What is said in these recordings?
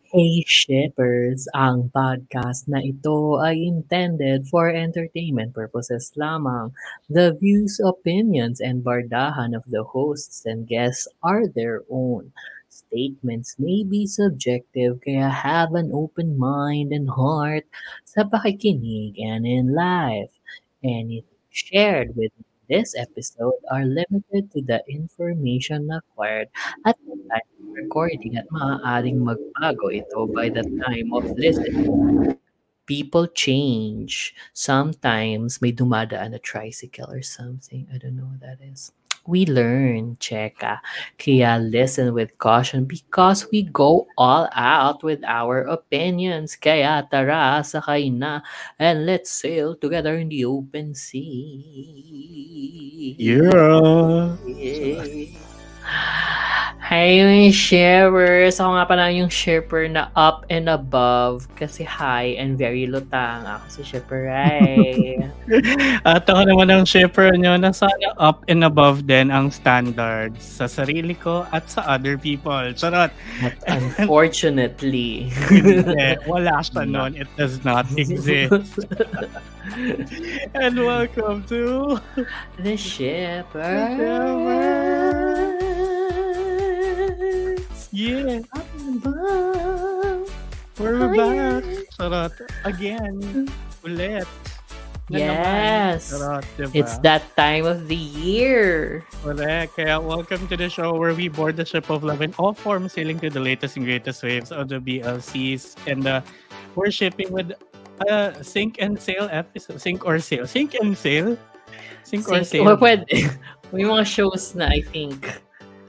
Hey Shippers! Ang podcast na ito ay intended for entertainment purposes lamang. The views, opinions, and bardahan of the hosts and guests are their own. Statements may be subjective kaya have an open mind and heart sa pakikinig and in life. Anything shared within this episode are limited to the information acquired at the time recording at maaaring magbago ito by the time of listening. People change. Sometimes may dumadaan na tricycle or something. I don't know what that is. We learn, Cheka. Kaya listen with caution because we go all out with our opinions. Kaya tara, sakay na, and let's sail together in the open sea. Yeah. Hi, my shippers! Ako nga pala yung shipper na up and above kasi high and very lutang. Ako si Shipper Rai. At ako naman ang shipper nyo na sana up and above din ang standards sa sarili ko at sa other people. Charot! But unfortunately, Hindi, wala siya nun. It does not exist. And welcome to The Shippers! Yeah! Up and above. We're back! Charot! Again! Ulit! Na Yes! naman. Charot, diba? It's that time of the year. Correct. Kaya welcome to the show where we board the ship of love in all forms, sailing to the latest and greatest waves of the BLCs. And we're shipping with Sink and Sail episode. Sink or Sail? Sink and Sail? Sink or Sail? Well, pwede. May mga shows na I think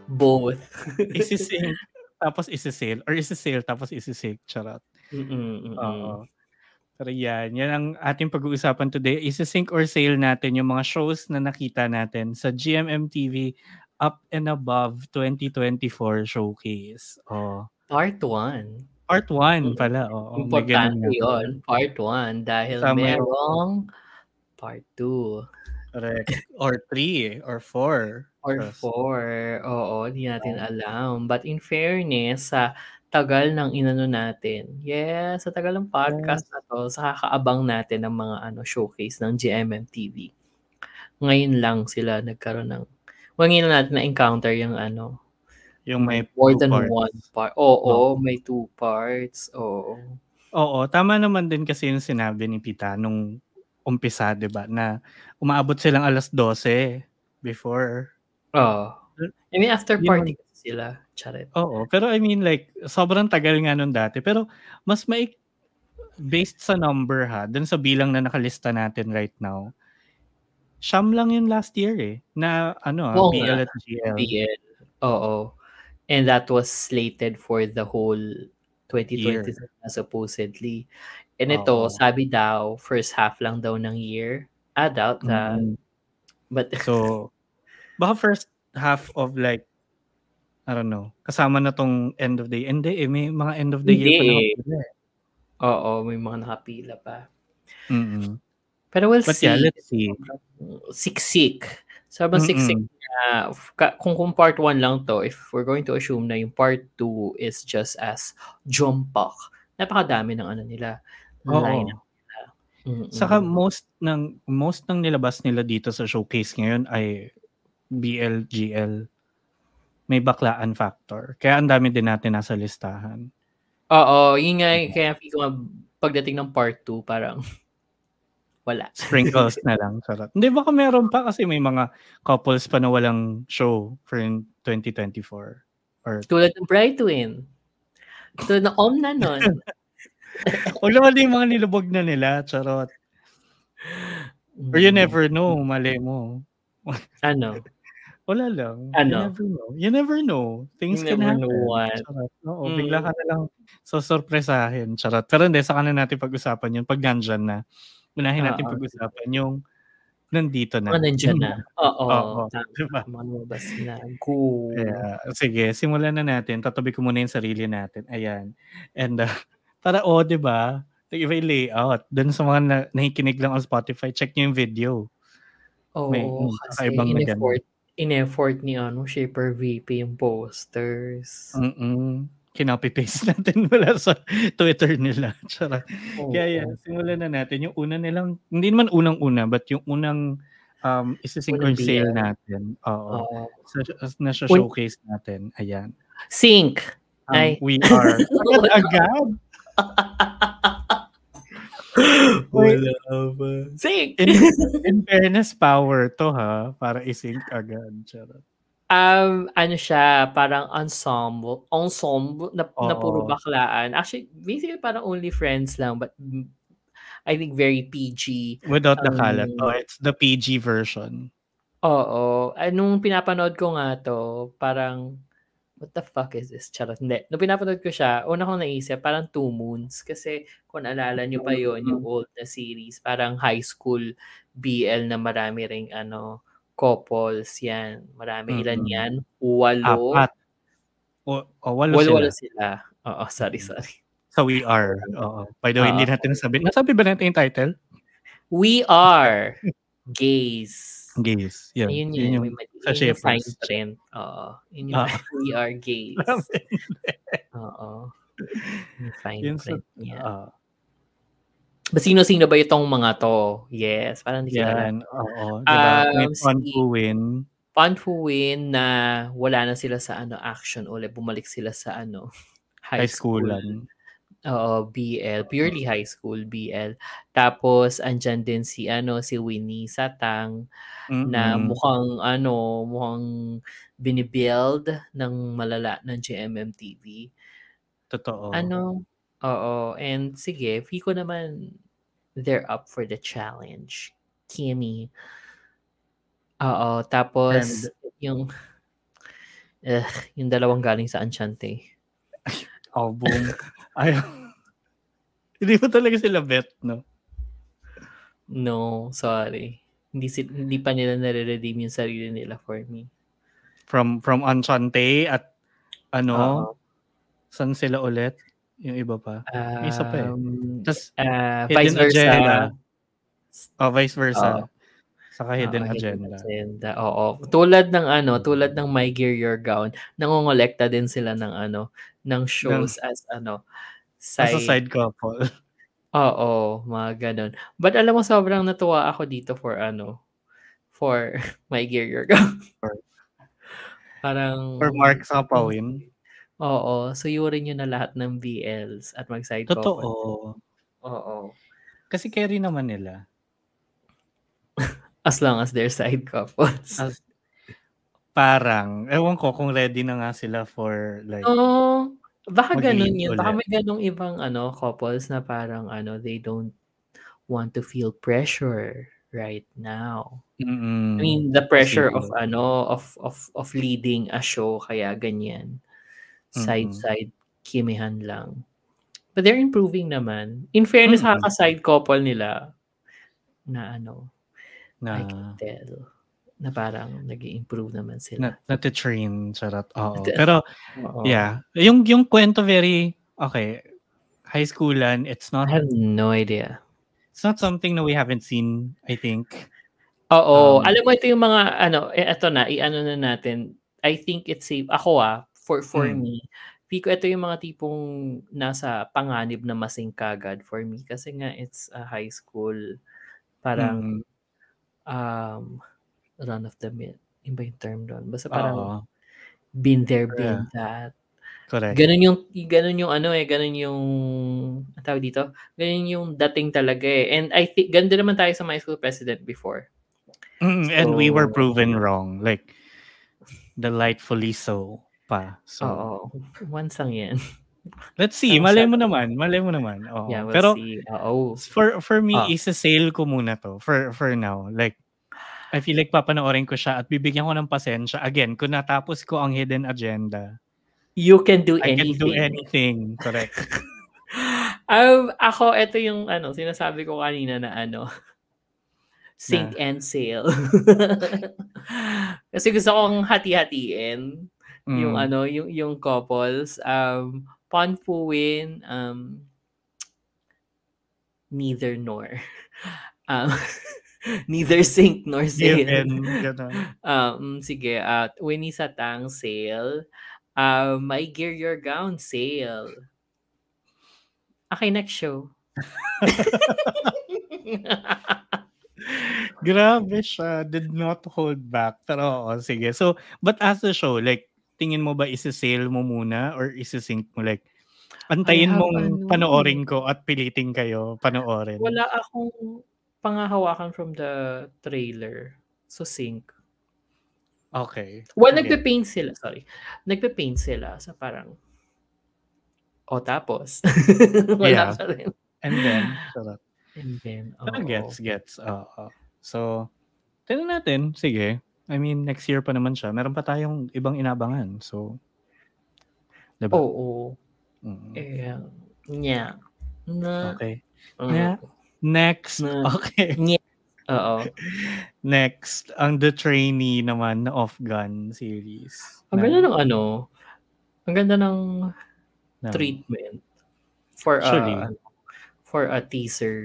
both. Isi-sink tapos isi-sail. Or isi-sail tapos isi-sink. Charot. Oo. Pero yan ang ating pag-uusapan today. Isi-sink or sail natin yung mga shows na nakita natin sa GMM TV Up and Above 2024 Showcase. Oh. Part 1. Part 1 pala. Oo. Importante yun. Part 1 dahil merong Part 2. Correct. Or 3 or 4. Or 4. Oo, di natin alam. But in fairness, sa tagal ng inano natin. Yes, sa tagal ng podcast na to, sa kakaabang natin ng mga showcase ng GMM TV. Ngayon lang sila nagkaroon ng ngayon lang natin na-encounter yung yung may more than one part. Oo, may 2 parts. Oo, tama naman din kasi yung sinabi ni Pita nung umpisa, 'di ba, na umaabot silang 12:00 before. I mean, after party kasi sila. Charet. Oo, pero I mean like, sobrang tagal nga nun dati. Pero mas based sa number dun sa bilang na nakalista natin right now, siyam lang yun last year na BL at GL. BL, oo. And that was slated for the whole 2020 supposedly. And ito, sabi daw, first half lang daw ng year. I doubt that. But so, baka first half of like, I don't know, kasama na tong end of the year. Hindi may mga end of the year pa nakapila. Oo, may mga nakapila pa. Pero we'll see. Yeah, let's see. Siksik. Sobrang siksik na kung part 1 lang to, if we're going to assume na yung part 2 is just as jumpak, napakadami ng nila. Line nila. Saka most ng nilabas nila dito sa showcase ngayon ay BL, GL. May baklaan factor. Kaya ang dami din natin nasa listahan. Oo, yun nga, kaya pagdating ng part 2, parang wala. Sprinkles na lang. Sarap. Hindi, baka meron pa kasi may mga couples pa na walang show for 2024. Or tulad ng Brightwin. Tulad ng Omna nun. Wala yung mga nilubog na nila. Charot. Or you never know. Mali mo. Ano? Wala lang. Ano? You never know. Things you can happen. Charot. Oo, bigla ka na lang sorpresahin. Charot. Pero hindi, saka na natin pag-usapan yun pag nandyan na. Unahin natin pag-usapan yung nandito na. Nandyan na. Oo. Diba? Manubas na. Cool. Yeah. Sige, simulan na natin. Tatabi ko muna yung sarili natin. Ayan. And para diba? Iba yung layout. Doon sa mga nakikinig lang on Spotify, check nyo yung video. Oo, kasi in-effort ni Shaper VP yung posters. kinopy-paste natin mula sa Twitter nila. Kaya simulan na natin yung una nilang, hindi naman unang-una, but yung unang isa-sync or sale natin. Oo. Na showcase natin. Ayan. Sync. We are. Agad. Wala pa. Sync! In fairness, power to ha. Para i-sync agad. Charot. Ano siya, parang ensemble na puro baklaan. Actually, basically parang only friends lang, but I think very PG. Without the kalat. It's the PG version. Oo. Nung pinapanood ko nga to, parang, what the fuck is this? Charot. Hindi. Nung pinapanood ko siya, una kong naisip, parang 2 Moons. Kasi kung naalala nyo pa yon yung old na series, parang high school BL na marami ring couples yan. Marami. Ilan yan? 8. 4. Walo sila. Oo, sorry. So we are. Oo. By the way, hindi natin nasabi. Nasabi ba natin yung title? We are gays. Gays. Yeah. Yun yung sa yung fine print. Oo. Yun yung we are gays. Oo. Yung fine print niya. But sino-sino ba itong mga to? Yes, parang hindi kilala. Oo. Diba? May Panfuin na wala na sila sa action ulit. Bumalik sila sa high school. Oo, BL. Purely high school BL. Tapos, andyan din si Winnie Satang na mukhang binibuild ng malala ng GMMTV. Totoo. Oo, and sige, Fico naman, they're up for the challenge. Kimmy. Oo, tapos yung dalawang galing sa Enchante. Boom. Hindi pa talaga sila bet, no? No, sorry. Hindi pa nila nare-redeem yung sarili nila for me. From Enchante at saan sila ulit? Yung iba pa. May isa pa Tapos, vice versa. Vice versa. Saka hidden agenda. Oo. Tulad ng My Gear Your Gown, nangongolekta din sila ng shows as side couple. Oo, mga ganun. But alam mo, sobrang natuwa ako dito for My Gear Your Gown. Parang for Mark sa Pawin. Oo, suyurin nyo na lahat ng BLs at mag-side couple. Totoo. Oo. Kasi carry naman nila. As long as they're side couples. Parang, ewan ko kung ready na nga sila for like... baka ganun yun. Baka may ganung ibang couples na parang they don't want to feel pressure right now. I mean, the pressure of leading a show, kaya ganyan. Side kimihan lang. But they're improving naman. In fairness, kaka-side couple nila na I can tell na parang nag-i-improve naman sila. Nati-train, charot. Oo. Pero, yeah. Yung kwento very, okay, high schoolan, it's not... I have no idea. It's not something na we haven't seen, I think. Oo. Alam mo, ito yung mga, eto na, na natin. I think it's safe. Ako for me, Pico, ito yung mga tipong nasa panganib na masing kagad for me. Kasi nga, it's a high school. Parang, run of the mill. Yung ba yung term doon? Basta parang, been there, been that. Correct. Ganun yung ganun yung, ang tawag dito? Ganun yung dating talaga eh. And I think, ganda naman tayo sa my school president before. And we were proven wrong. Like, delightfully so pa. So, once lang yan. Let's see. Malay mo naman. Oo. Yeah, we'll pero, see. For me, isa-sale ko muna to. For now. Like, I feel like papanoorin ko siya at bibigyan ko ng pasensya. Again, kung natapos ko ang hidden agenda, you can do I anything. can do anything. Correct. Ako, ito yung sinasabi ko kanina na sync and sale. Kasi gusto kong hati-hatiin yung couples. Panfuin, neither nor. Neither sync nor sale. Sige, Winnie Satang, sale. My Gear Your Gown sale. Okay, next show. Grabe siya. Did not hold back. Pero oo, sige. So, but as a show, like, tingin mo ba isa-sale mo muna or isa-sync mo? Like, I antayin have mong panoorin ko at pilitin kayo panoorin. wala akong pangahawakan from the trailer. So, sync. Okay. Well, Sige. nagpe-paint sila. Sorry. Nagpe-paint sila sa parang, tapos. Wala Yeah. pa rin. And then, sarap. And then, Pero oo. gets. So, tignan natin. Sige. I mean, next year pa naman siya. Meron pa tayong ibang inabangan. So, diba? Oo. Nya. Okay. Next. Okay. Oo. Next, ang The Trainee naman na Off-Gun series. Ang ganda ng ang ganda ng treatment for a teaser,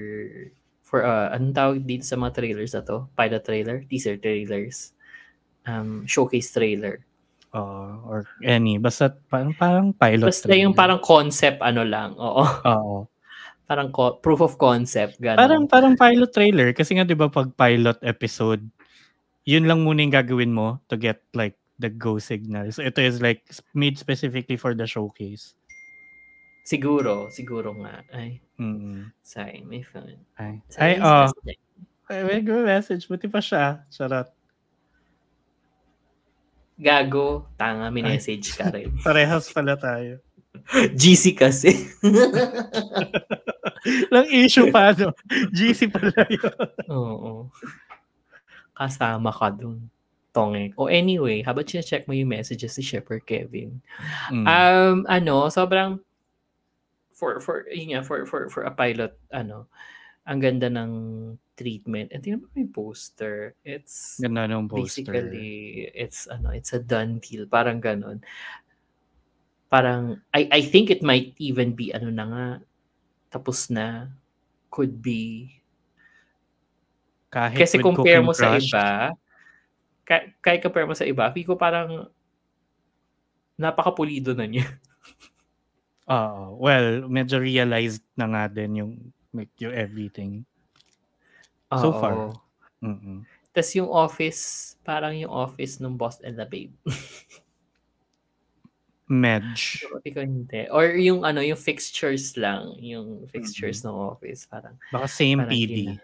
for anong tawag dito sa mga trailers na to? Pilot trailer? Teaser trailers? Showcase trailer? Or any. Basta parang pilot Basta trailer. yung parang concept lang. Oo. Parang proof of concept. Ganun. Parang pilot trailer. Kasi nga 'di ba pag pilot episode, yun lang muna yung gagawin mo to get like the go signal. So ito is like made specifically for the showcase. Siguro nga. Ay. Sorry, may phone. May message. Buti pa siya. Charot. Gago. Tanga, minessage ka rin. Parehas pala tayo. GC kasi. Lang issue pa, no? GC pala yun. Oo. Kasama ka dun. Tonge. Anyway, habang check mo yung messages ni Shepherd Kevin. Sobrang for a pilot, ang ganda ng treatment. And tingnan mo yung poster. It's ganda ng poster. Basically, it's a done deal. Parang ganon. Parang, I think it might even be, na nga, tapos na, could be. Kahit kasi compare mo sa iba, kahit compare mo sa iba, ko parang, napaka-pulido na niya. Well, medyo realized na nga din yung everything. So far. Tas yung office, parang yung office ng Boss and the Babe. Medj. Ikaw hindi. Or yung yung fixtures lang, yung fixtures ng office, parang baka same PD.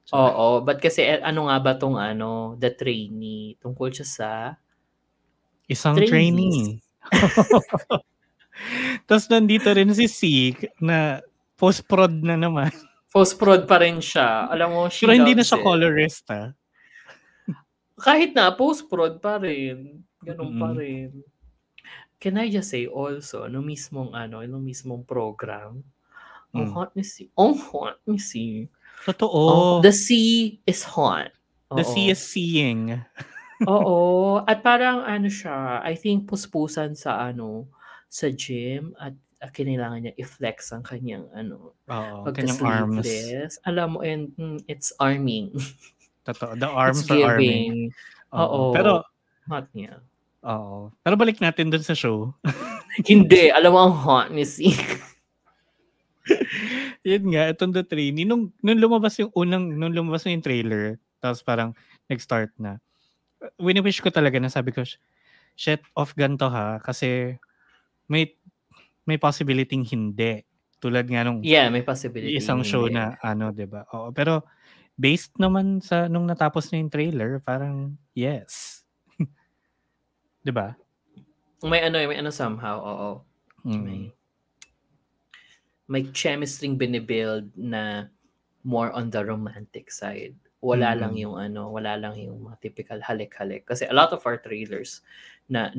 Oo, but kasi ano nga ba tong The Trainee, tungkol siya sa isang trainee. Tapos nandito rin si Sik na post-prod na naman. Post-prod pa rin siya. Alam mo, pero hindi na siya colorist, ha? Kahit na, post-prod pa rin. Ganun pa rin. Can I just say also, nung mismong program, ang hot ni Si. Totoo. The sea is hot. The sea is seeing. Oo. At parang siya, I think puspusan sa sa gym at kailangan niya i-flex ang kanyang kanyang arms. Alam mo, and it's arming. Totoo. The arms are arming. Oo. Pero hot niya. Oo. Pero balik natin dun sa show. Hindi. Alam mo ang hot ni Si. Yun nga, itong The Trainee. Nung lumabas yung trailer, tapos parang nag-start na. Wini-wish ko talaga na sabi ko, shit, Off-Gun to ha. Kasi may possibility hindi. Tulad nga nung may possibility isang show na diba? Oo. Pero based naman sa nung natapos na yung trailer, parang yes. Diba? May somehow, oo. May chemistry binibuild na more on the romantic side. Wala lang yung mga typical halik-halik. Kasi a lot of our trailers na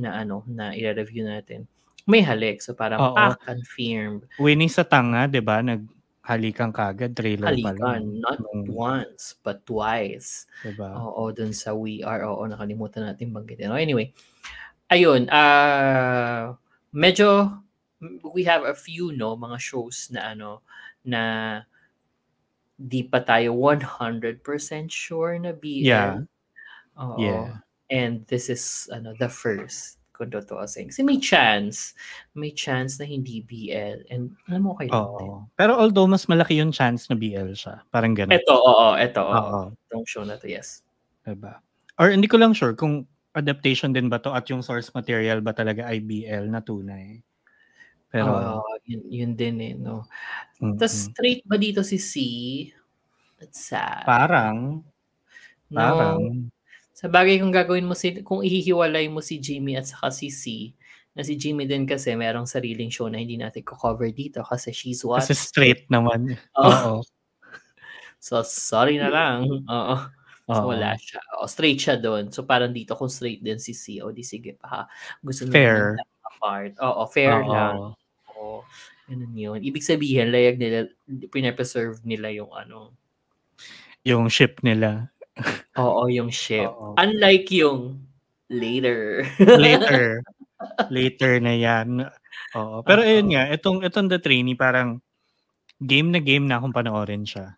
i-review natin, may halik. So parang confirmed. Winning sa tanga, 'di ba? Naghalikan kagad trailer pa lang. Not once, but twice. Diba? Oo, dun sa We Are. Oo, nakalimutan natin banggitin. Anyway, ayun, medyo we have a few mga shows na na di pa tayo 100% sure na BL. Yeah. Oo. And this is the first. kung tutuusin. Kasi may chance na hindi BL. And alam mo, okay lang din. Oo. Pero although mas malaki yung chance na BL siya. Parang ganun. Ito. Oo. Itong show na to, yes. Diba? Or hindi ko lang sure kung adaptation din ba to at yung source material ba talaga ay BL na tunay. Pero yun din eh, no? Tapos straight ba dito si C? That's sad. Parang. Sa bagay kung gagawin mo kung ihihiwalay mo si Jimmy at saka si C, na si Jimmy din kasi merong sariling show na hindi natin ko-cover dito kasi she's what? Kasi straight naman. Oo. So, sorry na lang. Oo. So, wala siya. Straight siya doon. So, parang dito kung straight din si C, o di sige pa. Gusto niya ng apart. Oo, fair lang. Oo. Ganun yun. Ibig sabihin, layag nila, pinapreserve nila yung yung ship nila. Oo, yung ship. Unlike yung later. Later na yan. Oo. Pero ayun nga, itong The Trainee, parang game na akong panoorin siya.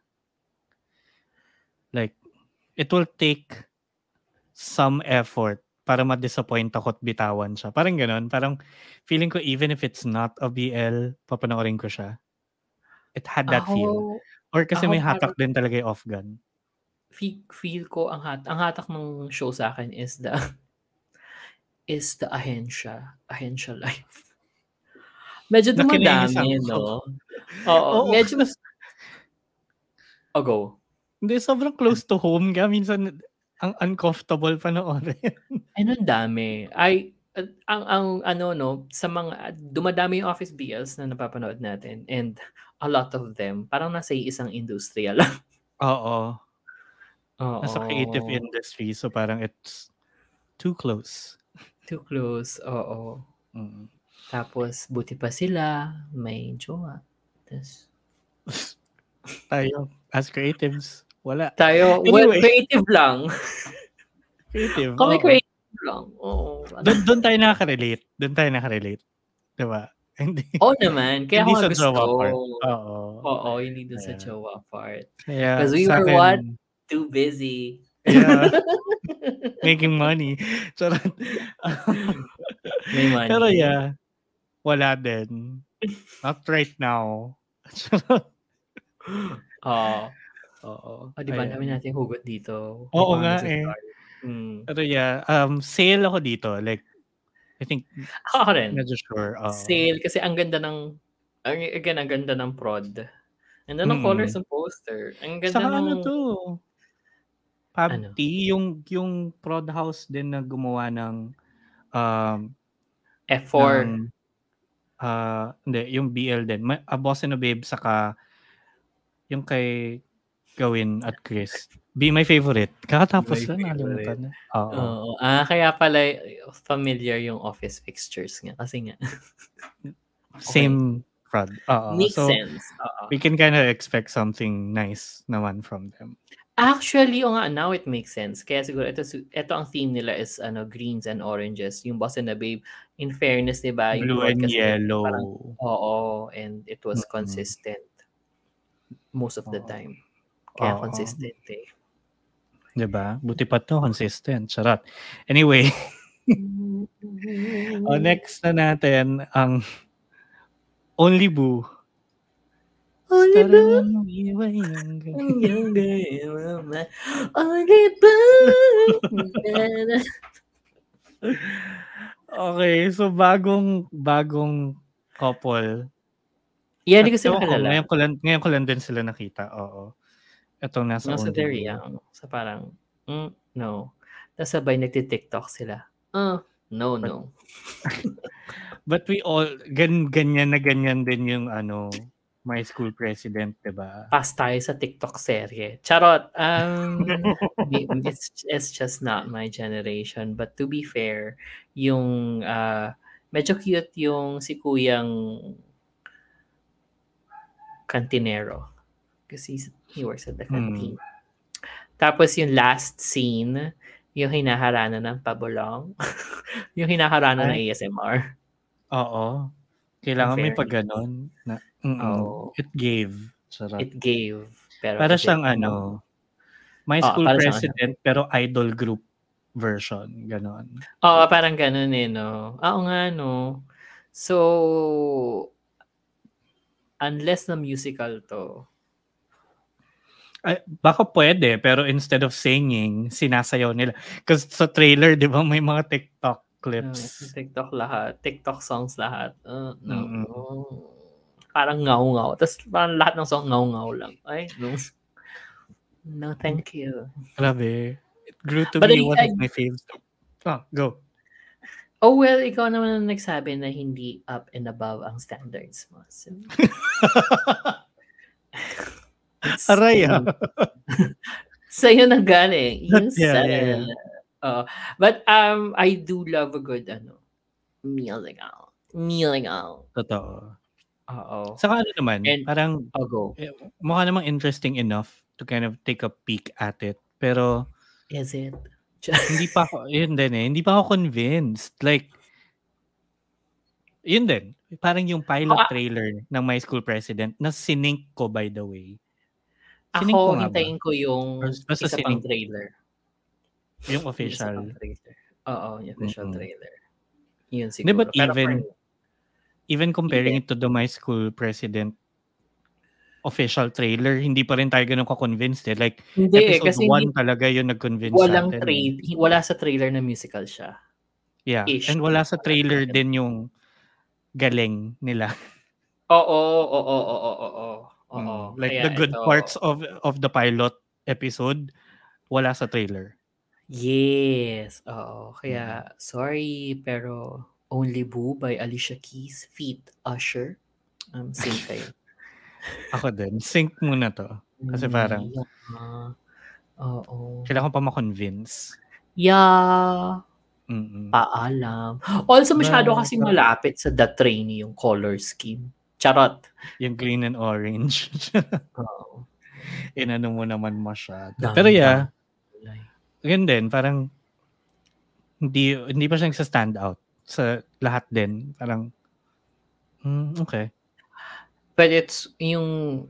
Like, it will take some effort para ma-disappoint ako at bitawan siya. Parang ganun. Parang feeling ko even if it's not a BL, papanoorin ko siya. It had that feel. Or kasi may hatak din talaga yung off-gun. Feel ko ang hatak ng show sa akin is the Ahensya Life. Medyo dumadami, no? Oo, medyo go. Hindi, sobrang close to home. Kaya minsan, ang uncomfortable panoorin. Ang dami. Ang sa mga, dumadami yung office BLs na napapanood natin. And a lot of them, parang nasa isang industriya lang. Oo. Nasa creative industry. So parang it's too close. Oo. Tapos, buti pa sila, may jowa. Tayo, as creatives, wala. Tayo, anyway. Creative lang. Kami creative lang. Oo. Doon tayo nakarelate. Diba? Hindi. Oo naman. Kaya hindi ako sa gusto. jowa part. Oo, hindi doon sa jowa part. Kaya, because we were what? Too busy. Yeah. Making money. May money. Pero yeah, wala din. Not right now. Oo. Diba, dami natin hugot dito. Oo nga eh. Pero yeah, sale ako dito. Like, I think, ako rin. medyo sure. Sale, kasi ang ganda ng prod. Ang ganda ng colors ng poster. Ang ganda saka ng... PubT, yung prod house din na gumawa ng F4. Hindi, yung BL din. A Boss and a Babe, saka yung kay Gawin at Chris. Be My Favorite. Kakatapos lang, nalimutan na. Oo. Kaya pala familiar yung office fixtures nga. Kasi nga. Same prod. Makes sense. We can kind of expect something nice naman from them. Actually, now it makes sense. Kaya siguro ito ang theme nila is greens and oranges. Yung Boss and the Babe, in fairness, diba? Blue and yellow. Parang, and it was consistent most of the time. Kaya consistent eh. Diba? Buti pa to, consistent. Charot. Anyway. Next na natin ang Only Boo. Only Boo. Only Boo. Okay, so bagong couple. Yeah, hindi ko sila kilala. Ngayon ko lang din sila nakita. Oo. Itong nasa Only Boo. Very young. So parang, no. Tapos sabay nagti-TikTok sila. No. But we all, ganyan din yung My School President, diba? Pass tayo sa TikTok serye. Charot. It's just not my generation. But to be fair, yung medyo cute yung si Kuyang Cantinero. Kasi he works at the canteen. Tapos yung last scene, yung hinaharana ng pabulong. Yung hinaharana ng ASMR. Oo. Kailangan may pag ganon. It gave. Sarap. It gave. Pero para siyang My School President pero idol group version, ganon. Oo, parang ganun no. Oo nga no. So, unless na musical to. Ay, baka pwede, pero instead of singing, sinasayaw nila. Because sa trailer, di ba, may mga TikTok clips. TikTok lahat. TikTok songs lahat. No. Mm-mm. Parang ngaw-ngaw. Tapos parang lahat ng song ngaw-ngaw lang. Ay, no. No, thank you. Grabe. It grew to But be one of my favorites. Go. Oh, well, ikaw naman ang nagsabi na hindi up and above ang standards mo. So, Aray, sa'yo na galing. You Yeah. said it. But I do love a good musical. Totoo. Oo. Saka ano naman, And, parang go. mukha namang interesting enough to kind of take a peek at it. Pero, is it? hindi pa ako, yun din hindi pa ako convinced. Like, yun din. Parang yung pilot trailer ng My School President na sinink ko, by the way. Sinink ko Ako, nga ba? hintayin ko yung Basta isa pang trailer. Yung official. Yung isa pang trailer. Oo, yung official trailer. Yun Hindi, siguro. but even comparing it to the My School President official trailer, hindi pa rin tayo ganun ka-convinced Like, hindi, episode 1 talaga yung nag-convince sa atin. Wala sa trailer na musical siya. Yeah. And wala sa trailer din yung galing nila. Oo. Like the good parts of the pilot episode, wala sa trailer. Yes. Oo. Kaya, sorry, pero Only Boo by Alicia Keys feat. Usher. Sync kayo. Ako din. Sync muna to. Kasi parang, oo. kailangan pa ma-convince. Yeah. Paalam. Also, masyado kasi malapit sa The Train yung color scheme. Charot. Yung green and orange. Oo. Inano mo naman masyado. Pero yeah, yun din, parang hindi pa siya nagsa-stand out sa lahat din. Parang, okay. But it's yung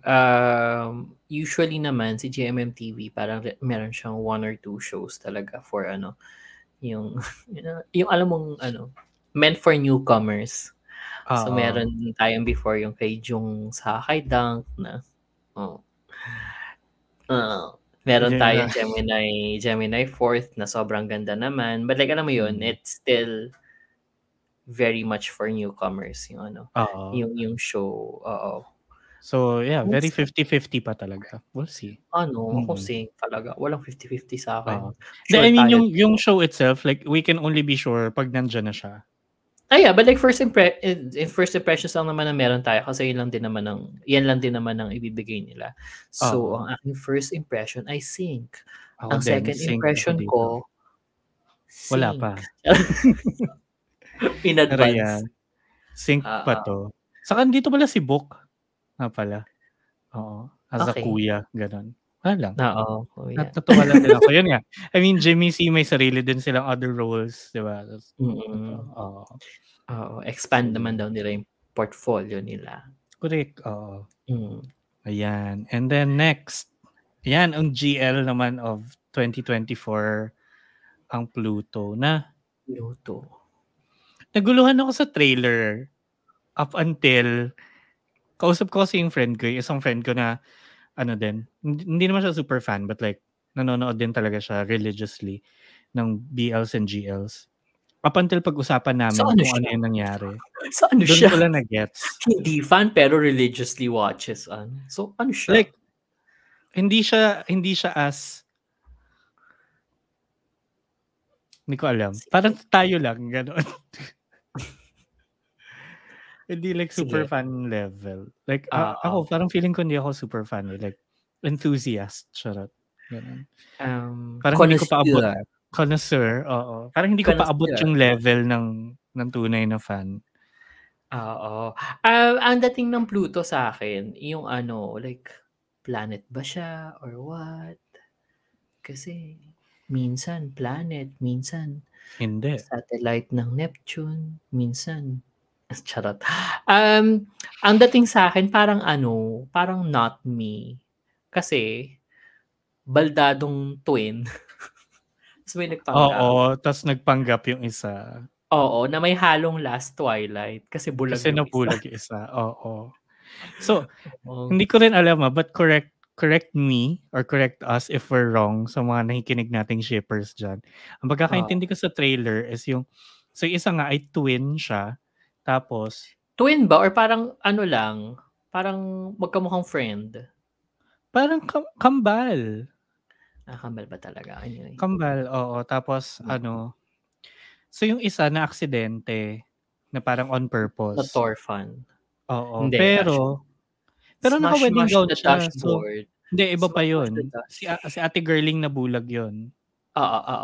usually naman si GMMTV parang meron siyang 1 or 2 shows talaga for yung alam mong meant for newcomers. So meron tayong before yung kay Jung sa Kay Dunk na meron tayong Gemini 4th na sobrang ganda naman. But like alam mo yun, it's still very much for newcomers yung yung show. So yeah, very 50-50 pa talaga. We'll see. Ako sync talaga. Walang 50-50 sa akin. Sure, I mean yung show itself, like we can only be sure pag nandiyan na siya. Yeah, but like first impressions lang naman na meron tayo kasi yan lang din naman ang ibibigay nila. So ang aking first impression ay sync. Ang second impression ko sync. Wala pa. In advance. Sync pa to. Saka dito pala si Book. Pala. Oo. As a kuya. Ganon. Wala lang. Oo. Kuya. Natutuwa lang din ako. Yun nga. I mean, Jimmy C. may sarili din silang other roles. Diba? Expand naman daw nila yung portfolio nila. Correct. Ayan. And then next. Ayan, ang GL naman of 2024. Ang Pluto na. Naguluhan ako sa trailer up until kausap ko kasi yung isang friend ko na hindi naman siya super fan but like nanonood din talaga siya religiously ng BLs and GLs. Up until pag-usapan namin kung ano yung nangyari. So ano siya? Doon ko lang na-gets. Hindi fan pero religiously watches. So ano siya? Like, hindi siya as hindi ko alam. Parang tayo lang, gano'n. Hindi like super fan level. Like, ako, parang feeling ko hindi ako super fan. Like, enthusiast. Charot. Ganun. Parang hindi ko pa abot. Connoisseur. Oo. Parang hindi ko pa abot yung level ng tunay na fan. Oo. Ang dating ng Pluto sa akin, yung like, planet ba siya or what? Kasi, minsan planet, minsan hindi. Satellite ng Neptune, minsan charot. Ang dating sa akin parang not me. Kasi baldadong twin. Tapos may nagpanggap. Oo, tas nagpanggap yung isa. Oo, na may halong Last Twilight kasi bulag Kasi yung isa. nabulag yung isa, oo. So, Oo. hindi ko rin alam but correct me or correct us if we're wrong sa mga nakikinig nating shippers dyan. Ang pagkakaintindi ko sa trailer is yung isa nga ay twin siya, tapos Twin ba or parang ano lang, parang magkamukhang friend? parang kambal. Kambal ba talaga? Anyway. Kambal, oo. Tapos so yung isa na aksidente na parang on Na purpose. Thorfan. Oo, Hindi, actually. pero Smash naka-wedding Smash gown the siya. So, Dashboard. hindi, iba pa Smash Smash the yun. Si Dash. si Ate Girling nabulag yun. Oo.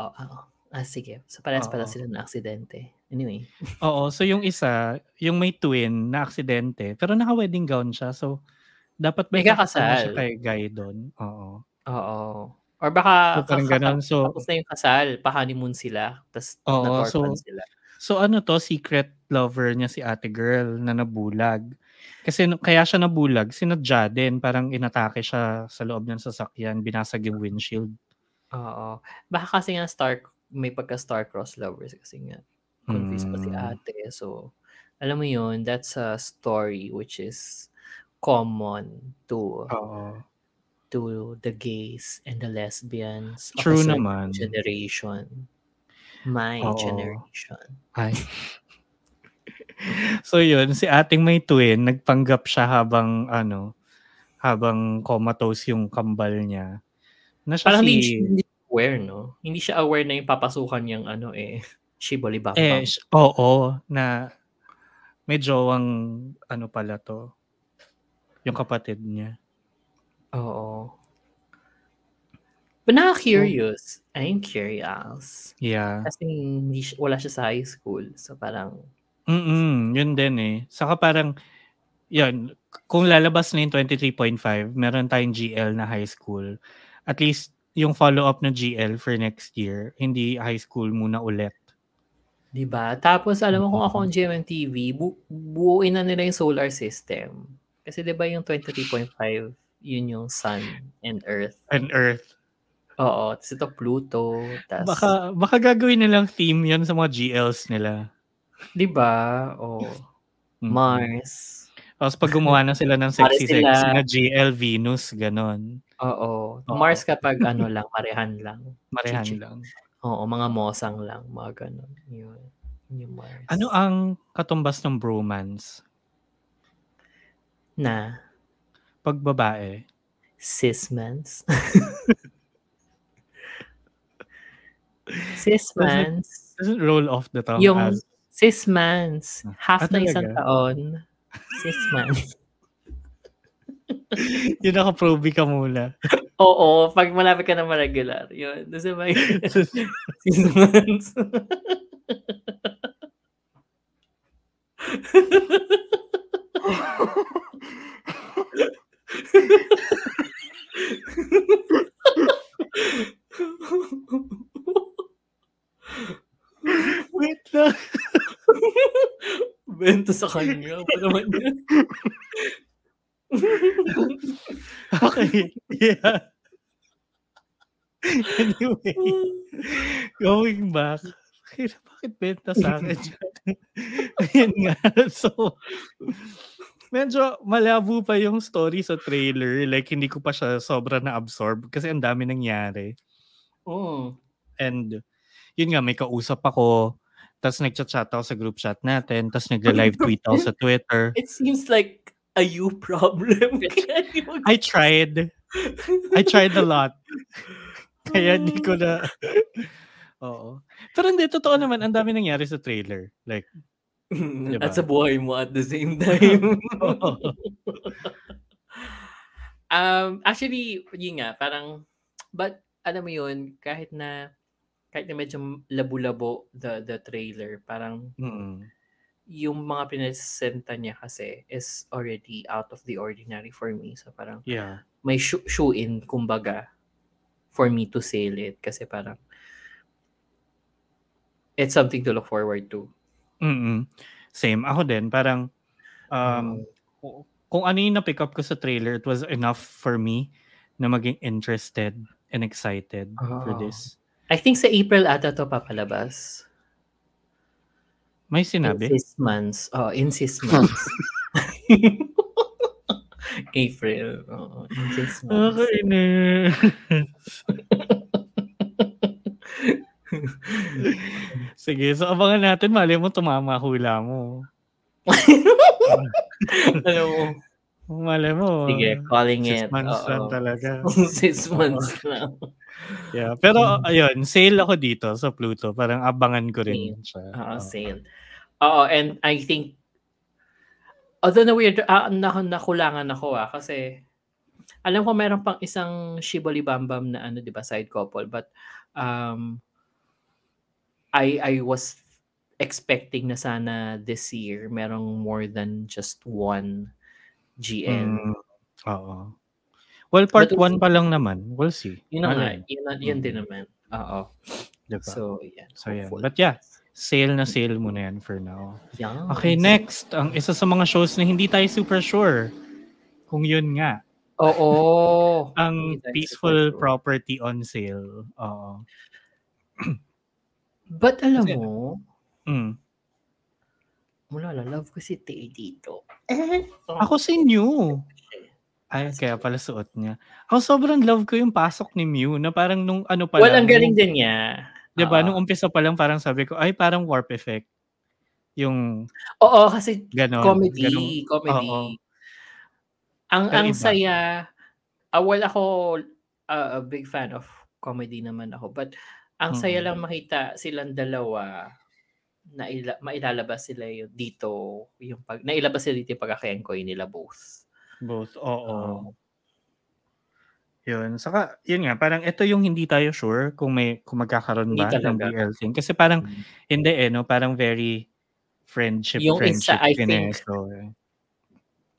Sige. So, parehas pala Oo. sila na aksidente. Anyway. Oo, so yung isa, yung may twin na aksidente, pero naka-wedding gown siya. So, dapat ba May ikakasal na siya kakasal. kay Guy doon? Oo. Oo. Or baka So, parang ganon. So, tapos na yung kasal, pa-honeymoon sila, tapos oo. na-Thorfan sila. So ano to, secret lover niya si ate girl na nabulag. Kasi kaya siya nabulag, sinadya din, parang inatake siya sa loob ng sasakyan, binasag yung windshield. Oo. Baka kasi nga may pagka-star-crossed lovers kasi nga confused pa si ate. So, alam mo yun, that's a story which is common to the gays and the lesbians of a True certain naman. generation. My generation. Ay. So yun, si ating may twin, nagpanggap siya habang comatose yung kambal niya. Na siya Parang hindi aware, no? Hindi siya aware na yung papasukan niyang Shiboli Bang. Oo, na may jowang pala to. Yung kapatid niya. Oo. But curious. I'm curious. Yeah. Kasi wala siya sa high school. So parang... Yun din eh. Saka parang, yun, kung lalabas na yung 23.5, meron tayong GL na high school. At least, yung follow-up na GL for next year, hindi high school muna ulit. Diba? Tapos, alam mo kung ako ang GMMTV, buuin na nila yung solar system. Kasi diba yung 23.5, yun yung sun and earth. Oo. Tapos ito Pluto. Baka gagawin nilang theme yun sa mga GLs nila. Diba? Oo. Mars. Tapos pag gumawa na sila ng sexy na GL, Venus, ganon. Oo. Mars kapag lang, marehan lang. Marehan lang. Oo, mga mosang lang, mga ganon. Yun yung Mars. Ano ang katumbas ng bromance? Na? Pag babae. Cis-mans. Cis-mans. Doesn't roll off the tongue yung as... cis-mans. Half na isang taon. Cis-mans. Yun, naka-proby ka muna. Oo, pag malapit ka na ma-regular. Yun. Doon sa may cis-mans. Wait lang. Bento sa kanya. Ano naman yun? Okay. Yeah. Anyway. Going back. Bakit benta sa akin? Ayun nga. So, medyo malabo pa yung story sa trailer. Like, hindi ko pa siya sobra na-absorb kasi ang dami nangyari. And, yun nga, may kausap ako. Tapos nagchat-chat ako sa group chat natin. Tapos nagla-live tweet ako sa Twitter. It seems like a you problem. I tried a lot. Kaya hindi ko na... Oo. Pero hindi, totoo naman, ang dami nangyari sa trailer. Like, diba? At sa buhay mo at the same time. Actually, yun nga, parang, but alam mo yun, kahit na medyo labo-labo the trailer, parang yung mga pinasenta niya kasi is already out of the ordinary for me. So parang may shoe-in, kumbaga, for me to sell it. Kasi parang it's something to look forward to. Same. Ako din. Parang kung ano yung na-pick up ko sa trailer, it was enough for me na maging interested and excited for this. I think sa April ata to papalabas. May sinabi? In 6 months. In 6 months. April. In 6 months. Sige, so abangan natin. Mali mo, tumama hula mo. Alam mo. Mali mo. Sige, calling 6 it. months lang talaga. 6 months lang. Yeah, pero ayun, sale ako dito sa Pluto. Parang abangan ko rin siya. Sale. And I think although na weird, nakulangan ako kasi alam ko meron pang isang Shiboli Bambam na 'di ba, side couple, but I was expecting na sana this year merong more than just one GL. Oo. Well, part 1 pa lang naman. We'll see. Yun din naman. Diba? So, yan. So, yan. But yeah, sale muna yan for now. Yes. Okay, next. Ang isa sa mga shows na hindi tayo super sure kung yun nga. Oo. Ang Peaceful Property on sale. But alam mo, love ko si Tay dito. Ako si Mew. Ay, kaya pala suot niya. Ako sobrang love ko yung pasok ni Mew na parang nung ano pa lang. Well, ang galing din niya. Diba? Nung umpisa pa lang parang sabi ko, ay parang warp effect. Yung kasi ganon, comedy. Ang saya. Well, ako a big fan of comedy naman ako. But ang saya lang makita silang dalawa na mailalabas sila dito. Nailabas sila dito yung pagkakaengkoy nila both. Oo. Yun. Saka, yun nga, parang ito yung hindi tayo sure kung magkakaroon ba ng BL thing. Kasi parang, hindi parang very friendship isa, I think, so,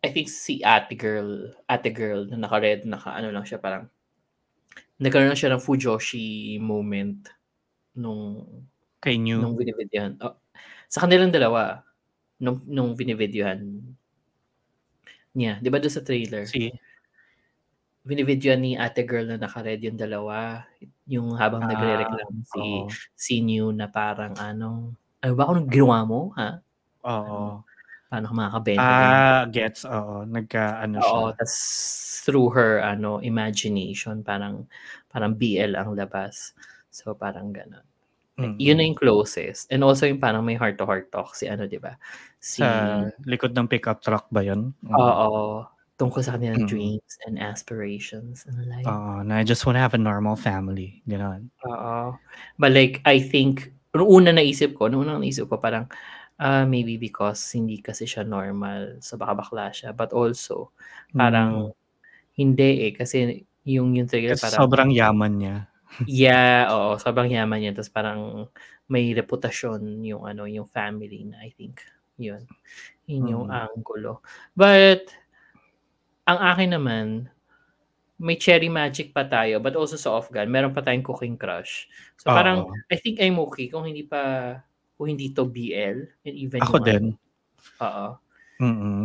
I think si ate girl na naka-red, lang siya, parang nagkaroon na siya ng Fujoshi moment nung kay New. Nung binivideohan. Sa kanilang dalawa, nung binivideohan niya. Di ba doon sa trailer? Binivideohan ni ate girl na naka-red yung dalawa. Yung habang nagre-reklamo si New na parang ano ba kung ginawa mo, ha? Oo. Paano ka makakabenta? Gets. Oo. Siya. Tas through her imagination, parang BL ang labas. So parang gano'n. Yun na yung closest. And also yung parang may heart-to-heart talk si di ba? Sa likod ng pickup truck ba yun? Oo. Tungkol sa kanilang dreams and aspirations in life. Na I just want to have a normal family. Gano'n. But like, I think, nung unang naisip ko parang, maybe because hindi kasi siya normal, so baka bakla siya. But also, parang, hindi kasi yung trailer kasi parang sobrang yaman niya. Yeah, sobrang yaman niya. Tapos parang may reputasyon yung family na I think yun yung angulo. But ang akin naman, may cherry magic pa tayo, but also sa Off-Gun, meron pa tayong Cooking Crush. So parang I think I'm okay kung hindi to BL, and even ako din. But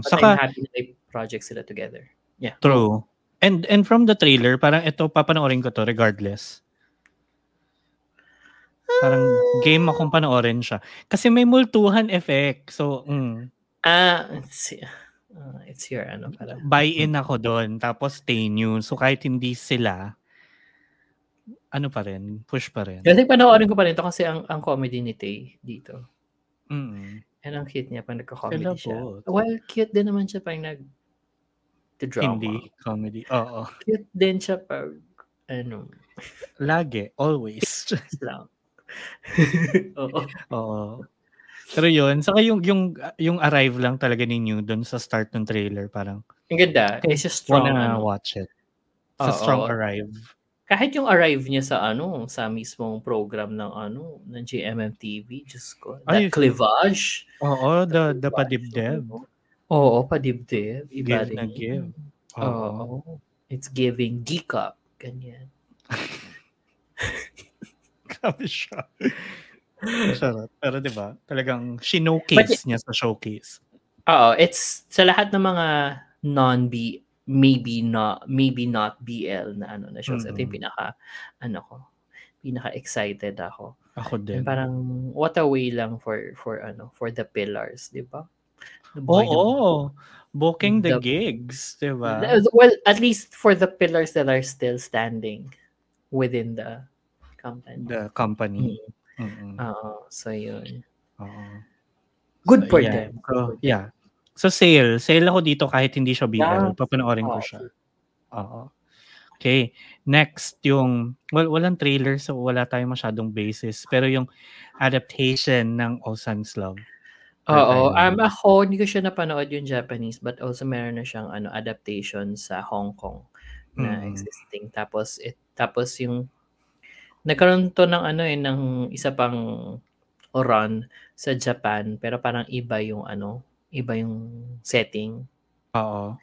I'm happy na may project sila together. Yeah. True. And from the trailer, parang ito papanoorin ko to regardless. Parang game akong panoorin siya. Kasi may multuhan effect. So, it's your parang buy-in ako doon. Tapos stay new. So, kahit hindi sila, pa rin, push pa rin. Kasi panoorin ko pa rin ito kasi ang comedy ni Tay dito. And ang cute niya pag nagka-comedy siya. Well, cute din naman siya pag nag-drama. Hindi, comedy. Oo. Cute din siya pag lagi, always. lang. Oo. Pero yun, saka yung arrive lang talaga ni New doon sa start ng trailer, parang ang ganda. It's just strong. Wanna watch it. Sa strong arrive. Kahit yung arrive niya sa sa mismong program ng ng GMMTV, just ko. That cleavage. Oo, the padibdib. Oo, padibdib. Iba na give. Oo. It's giving geek up. Ganyan. Grabe siya. Sarap. Pero diba, talagang showcase niya sa showcase. It's sa lahat ng mga maybe not BL na na shows. Ito yung pinaka pinaka-excited ako. Ako And din. parang what a way lang for the pillars, 'di ba? Nabuhay na Oo. Booking the The gigs, 'di ba? well, at least for the pillars that are still standing within the company. The company. Oo, so yun. Oo. Good So, for yeah. them. So, yeah. So, sale ako dito kahit hindi siya BL. Yeah. Papanoorin ko siya. Oo. Okay. Next, yung, well, walang trailer so wala tayong masyadong basis. Pero yung adaptation ng Osan's Love. Oo. Ako, hindi ko siya napanood yung Japanese but also meron na siyang adaptation sa Hong Kong na existing. Tapos yung nagkaroon to ng ng isa pang run sa Japan pero parang iba yung setting. Oo.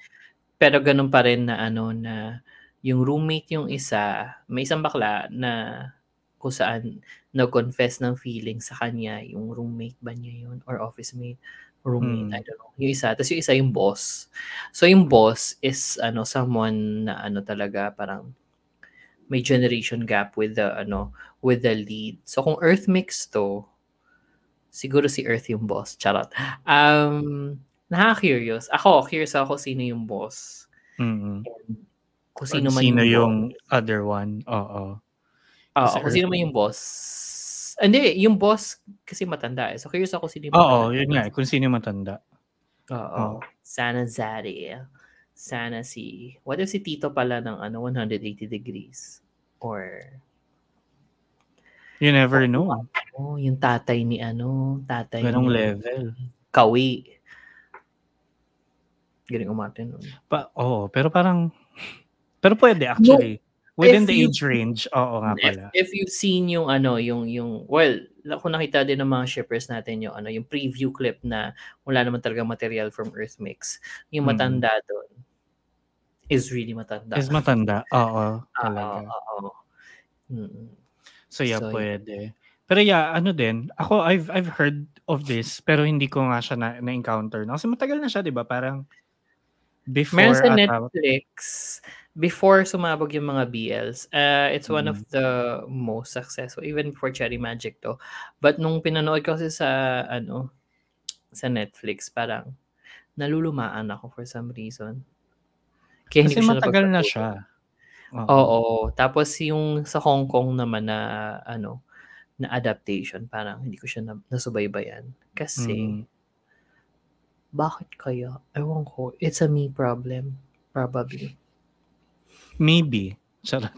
Pero ganun pa rin na na yung roommate yung isa, may isang bakla na kung saan nag-confess ng feeling sa kanya, yung roommate ba niya yun or office mate, roommate, I don't know. Yung isa, tapos yung isa yung boss. So yung boss is someone na talaga parang may generation gap with the with the lead. So kung Earth mix to, siguro si Earth yung boss. Charot. Nakaka-curious. Curious ako sino yung boss. Kung sino man yung other one. Oo. Kung sino man yung boss. Hindi, yung boss kasi matanda eh. So curious ako sino yung Oo, matanda. yun nga. Kung sino yung matanda. Oo. Sana Zari. Sana what if si Tito pala ng 180 degrees? Or you never know. Yung tatay ni tatay ganong ni level. Kawi. Galing umarte nun. Pero parang pero pwede actually. Within the age range. Oo nga pala. If you've seen yung well, kung nakita din ng mga shippers natin yung yung preview clip na wala naman talaga material from Earth Mix. Yung matanda doon is really matanda. Is matanda. Oo, talaga. Oo. So yeah, pwede. Pero yeah, din, ako I've heard of this pero hindi ko nga siya na-encounter. Kasi matagal na siya, 'di ba? Parang before meron sa Netflix before sumabog yung mga BLs. It's one of the most successful even before Cherry Magic to. But nung pinanood ko kasi sa sa Netflix, parang nalulumaan ako for some reason. Kaya hindi kasi ko siya matagal na siya. Oo. Tapos yung sa Hong Kong naman na na adaptation, parang hindi ko siya nasubaybayan. Kasi bakit kaya? Ewan ko. It's a me problem. Probably. Maybe. Charot.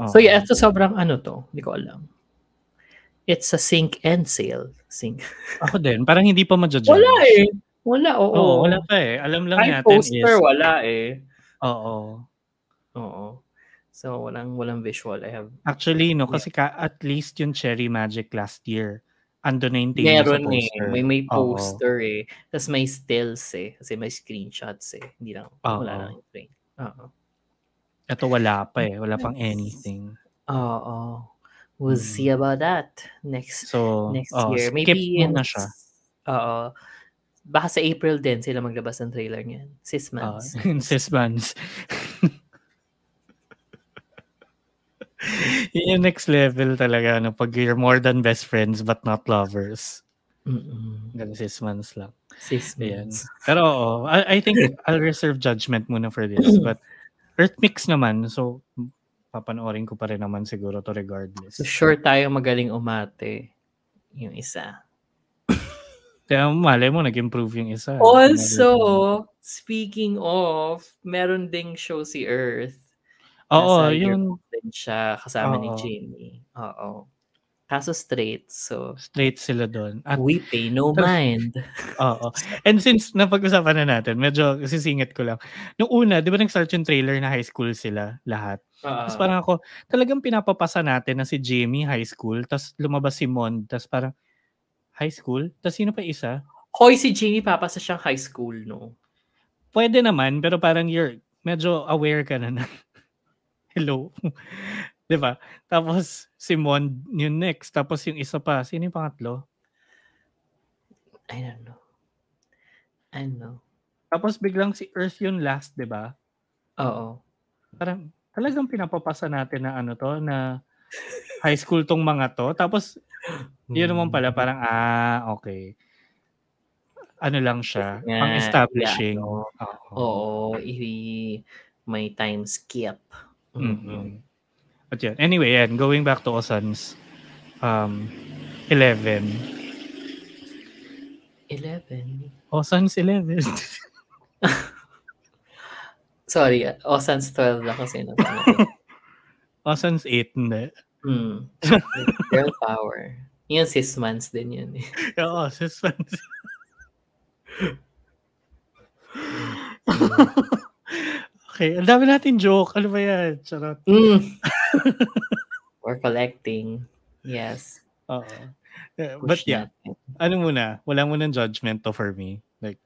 So yeah, ito sobrang to. Hindi ko alam. It's a sink and sail. Sink. Ako din. Parang hindi pa ma-judge. Wala eh. Wala, oo. Wala pa eh. Alam lang natin poster, wala eh. Oo. So, walang visual. Actually, no, kasi at least yung Cherry Magic last year, ando na yung meron sa poster. May poster eh. Tapos may stills eh. Kasi may screenshots eh. Hindi lang, wala lang yung frame. Ito wala pa eh. Wala pang anything. We'll see about that next year. Maybe muna siya. Baka sa April din sila maglabas ng trailer niyan. 6 months. 6 months. Yun yung next level talaga. Pag you're more than best friends but not lovers. Ganun 6 months lang. 6 months. Pero I think I'll reserve judgment muna for this. But Earth Mix naman. So, papanoorin ko pa rin naman siguro to regardless. So, sure tayo magaling umate yung isa. Kaya malay mo, nag-improve yung isa. Also, speaking of, meron ding show si Earth. Oo, yun. Din siya kasama ni Jamie. Oo. Kaso straight, so. Straight sila doon. We pay no mind. Oo. And since napag-usapan na natin, medyo sisingit ko lang. Nung una, di ba nag-start yung trailer na high school sila lahat? Tapos parang ako, talagang pinapapasa natin na si Jamie high school, tapos lumabas si Mon, tapos parang, high school? Tapos sino pa isa? Hoy, si Jamie papasa siyang high school, no? Pwede naman, pero parang you're medyo aware ka na hello. Diba? Tapos si Mon yung next. Tapos yung isa pa. Sino yung pangatlo? I don't know. Tapos biglang si Earth yung last, diba? Oo. Parang talagang pinapapasa natin na to, na high school tong mga to. Tapos, yun naman pala, parang, okay. Ano lang siya, pang establishing. Oo, may time skip. But yeah, anyway, yan, going back to Osan's 11. 11? Osan's 11. Sorry, Osan's 12 lang kasi. Osan's 8, hindi. Girl power. Yun, 6 months din yun. Oo, 6 months. Okay, ang dami natin joke. Ano ba yan? Charot. We're collecting. Yes. Oo. But yeah, ano muna, wala mo ng judgment to for me. Like,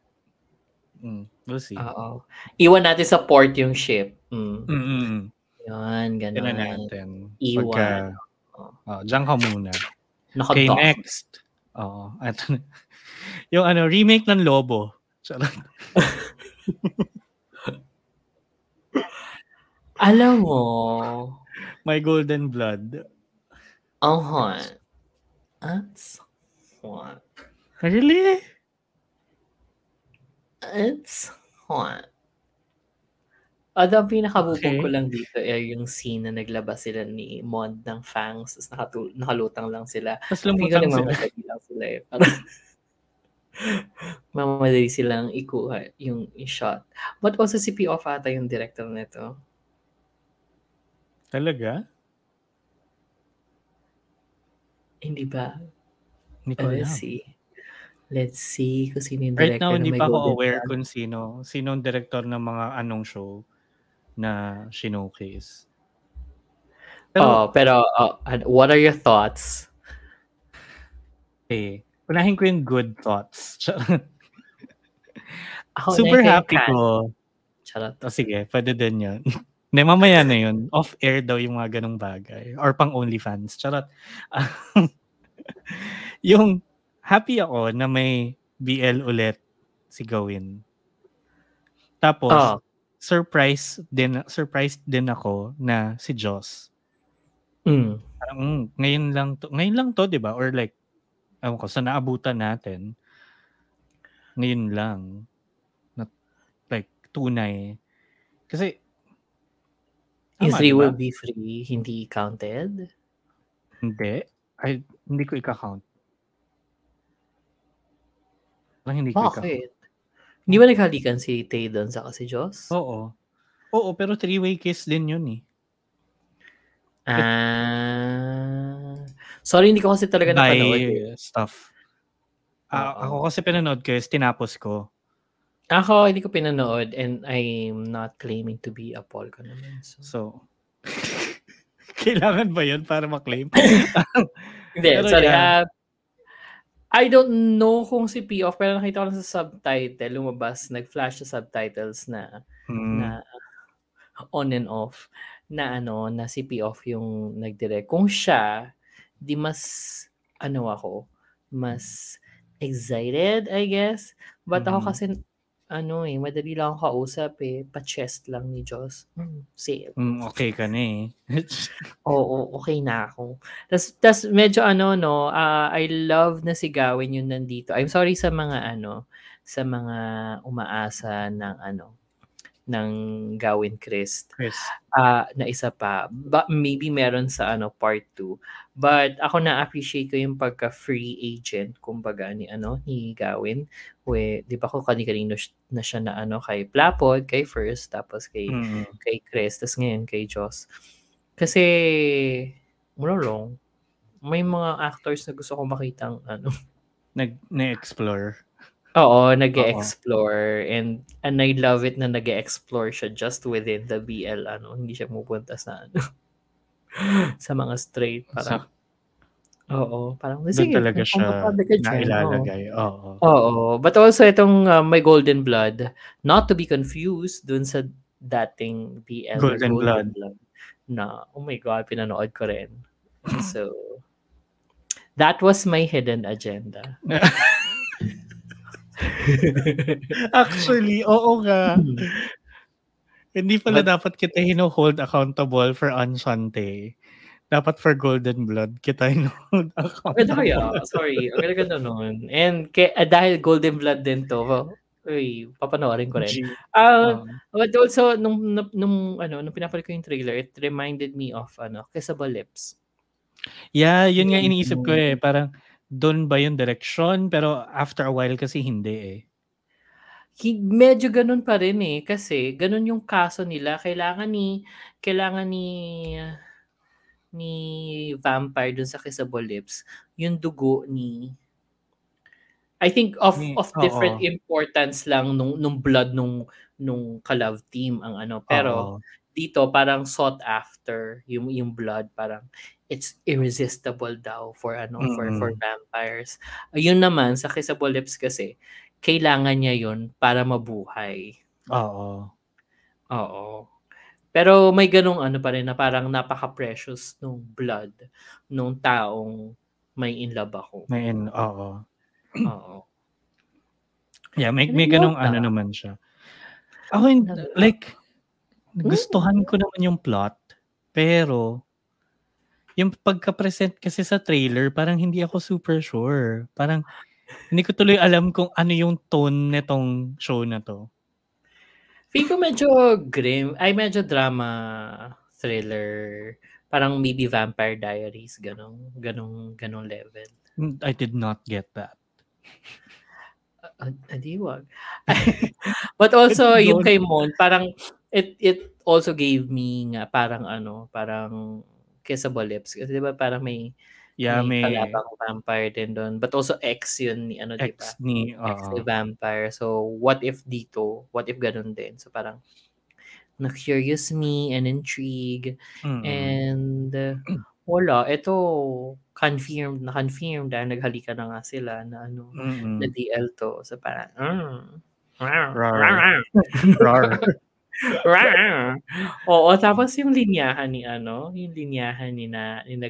we'll see. Oo. Iwan natin sa port yung ship. Yun, gano'n. Yan na natin. Iwan. Diyan ka muna. Okay, next. Oo. Yung remake ng Lobo. Charot. Alam mo, My Golden Blood. That's what? Really? It's what? Ang pinakabubog ko lang dito ay yung scene na naglabas sila ni Mond ng fangs, tapos nakalutang lang sila. Tapos lumutang sila. Mamadali lang sila eh. Mamadali silang ikuha yung shot. But also si P.O.F. ata yung director nito. Talaga? Hindi ba? Hindi ko alam. Let's see kung sino yung director. Right now, hindi pa ako aware kung sino ang director ng mga anong show na showcase. Pero what are your thoughts? Okay. Unahin ko yung good thoughts. Super happy ko. Charot. Sige, pwede din yun. Hindi, mamaya na yun. Off-air daw yung mga ganong bagay. Or pang OnlyFans. Charot. Yung happy ako na may BL ulit si Gawin. Tapos, surprised din ako na si Joss. Parang, ngayon lang to, di ba? Or like, ewan ko, sa naabutan natin, ngayon lang, na, like, tunay. Kasi, yung 3 will be free, hindi counted? Hindi ko i-count. Bakit? Hindi ba naghalikan si Tay doon sa si Joss? Oo, pero 3-way kiss din yun eh. Sorry, hindi ko kasi talaga napanood. Stuff. Ako kasi pinanood ko is tinapos ko. Ako, hindi ko pinanood and I'm not claiming to be a Polka naman. So kailangan ba yun para maklaim? Hindi, sorry. I don't know kung si P.O.F. pero nakita ko lang sa subtitle, lumabas, nag-flash sa subtitles na on and off na si P.O.F. yung nag-direct. Kung siya, di mas mas excited, I guess. But ako kasi madali lang ako kausap eh. Pa-chest lang ni Joss. Sale. Okay ka na eh. Oo, okay na ako. Tas medyo I love na si Gawin yun nandito. I'm sorry sa mga sa mga umaasa ng Gawin Chris. Na isa pa. Maybe meron sa part 2. But ako na-appreciate ko yung pagka-free agent, kumbaga, ni Gawin. Di ba ko kanino na siya na kay Plapod, kay First, tapos kay Chris, tapos ngayon kay Joss. Kasi, may mga actors na gusto ko makitang nag-explore. Oo, nag-explore and I love it na nag-explore siya just within the BL hindi siya pupunta sa sa mga straight parang parang sige talaga siya nailalagay. Oo, but also itong My Golden Blood, not to be confused dun sa dating BL Golden Blood na oh my god, pinanood ko rin. So that was my hidden agenda. Actually, oo nga. Hindi pala dapat kita hino-hold accountable for Enchante. Dapat for Golden Blood kita yung account. Maganda kaya, sorry. Ang ganda nun. And dahil Golden Blood din to, papanoorin ko rin. But also, nung pinapanood ko yung trailer, it reminded me of Kissable Lips. Yeah, yun nga iniisip ko eh. Parang doon ba yung direction? Pero after a while kasi hindi eh. Medyo ganun pa rin eh. Kasi ganun yung kaso nila. Kailangan ni vampire dun sa Kissable Lips, yung dugo ni I think of different importance lang nung blood nung ka-love team ang pero dito parang sought after yung blood, parang it's irresistible daw for for vampires. Ayun naman sa Kissable Lips kasi kailangan niya yun para mabuhay. Oo. Pero may ganung pa rin na parang napaka-precious nung blood nung taong may in love ako. Oo. Yeah, may ganung naman siya. Ako like gustuhan ko naman yung plot, pero yung pagka-present kasi sa trailer, parang hindi ako super sure. Parang hindi ko tuloy alam kung ano yung tone netong show na to. Feel ko medyo grim, medyo drama thriller. Parang maybe Vampire Diaries, ganong level. I did not get that. Wag. But also yung kay Mon, parang it also gave me nga parang parang Kissable Lips kasi 'di ba parang may kalabang vampire din doon, but also ex yun ni ex ni vampire. So what if ganun din? So parang na-curious me and intrigue and wala, ito na-confirm dahil naghalikan na nga sila na na DL to. So parang oo, tapos yung linyahan ni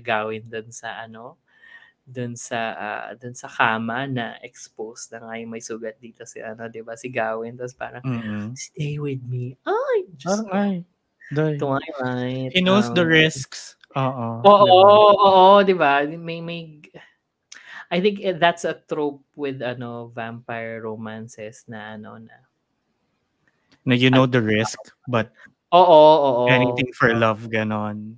Gawin dun sa kama na exposed na nga yung may sugat dito si 'di ba si Gawin, tapos parang stay with me. Ay, just Twilight. He knows the risks. Oo, 'di ba? May I think that's a trope with vampire romances na na you know the risk, but oo. anything for love, ganon.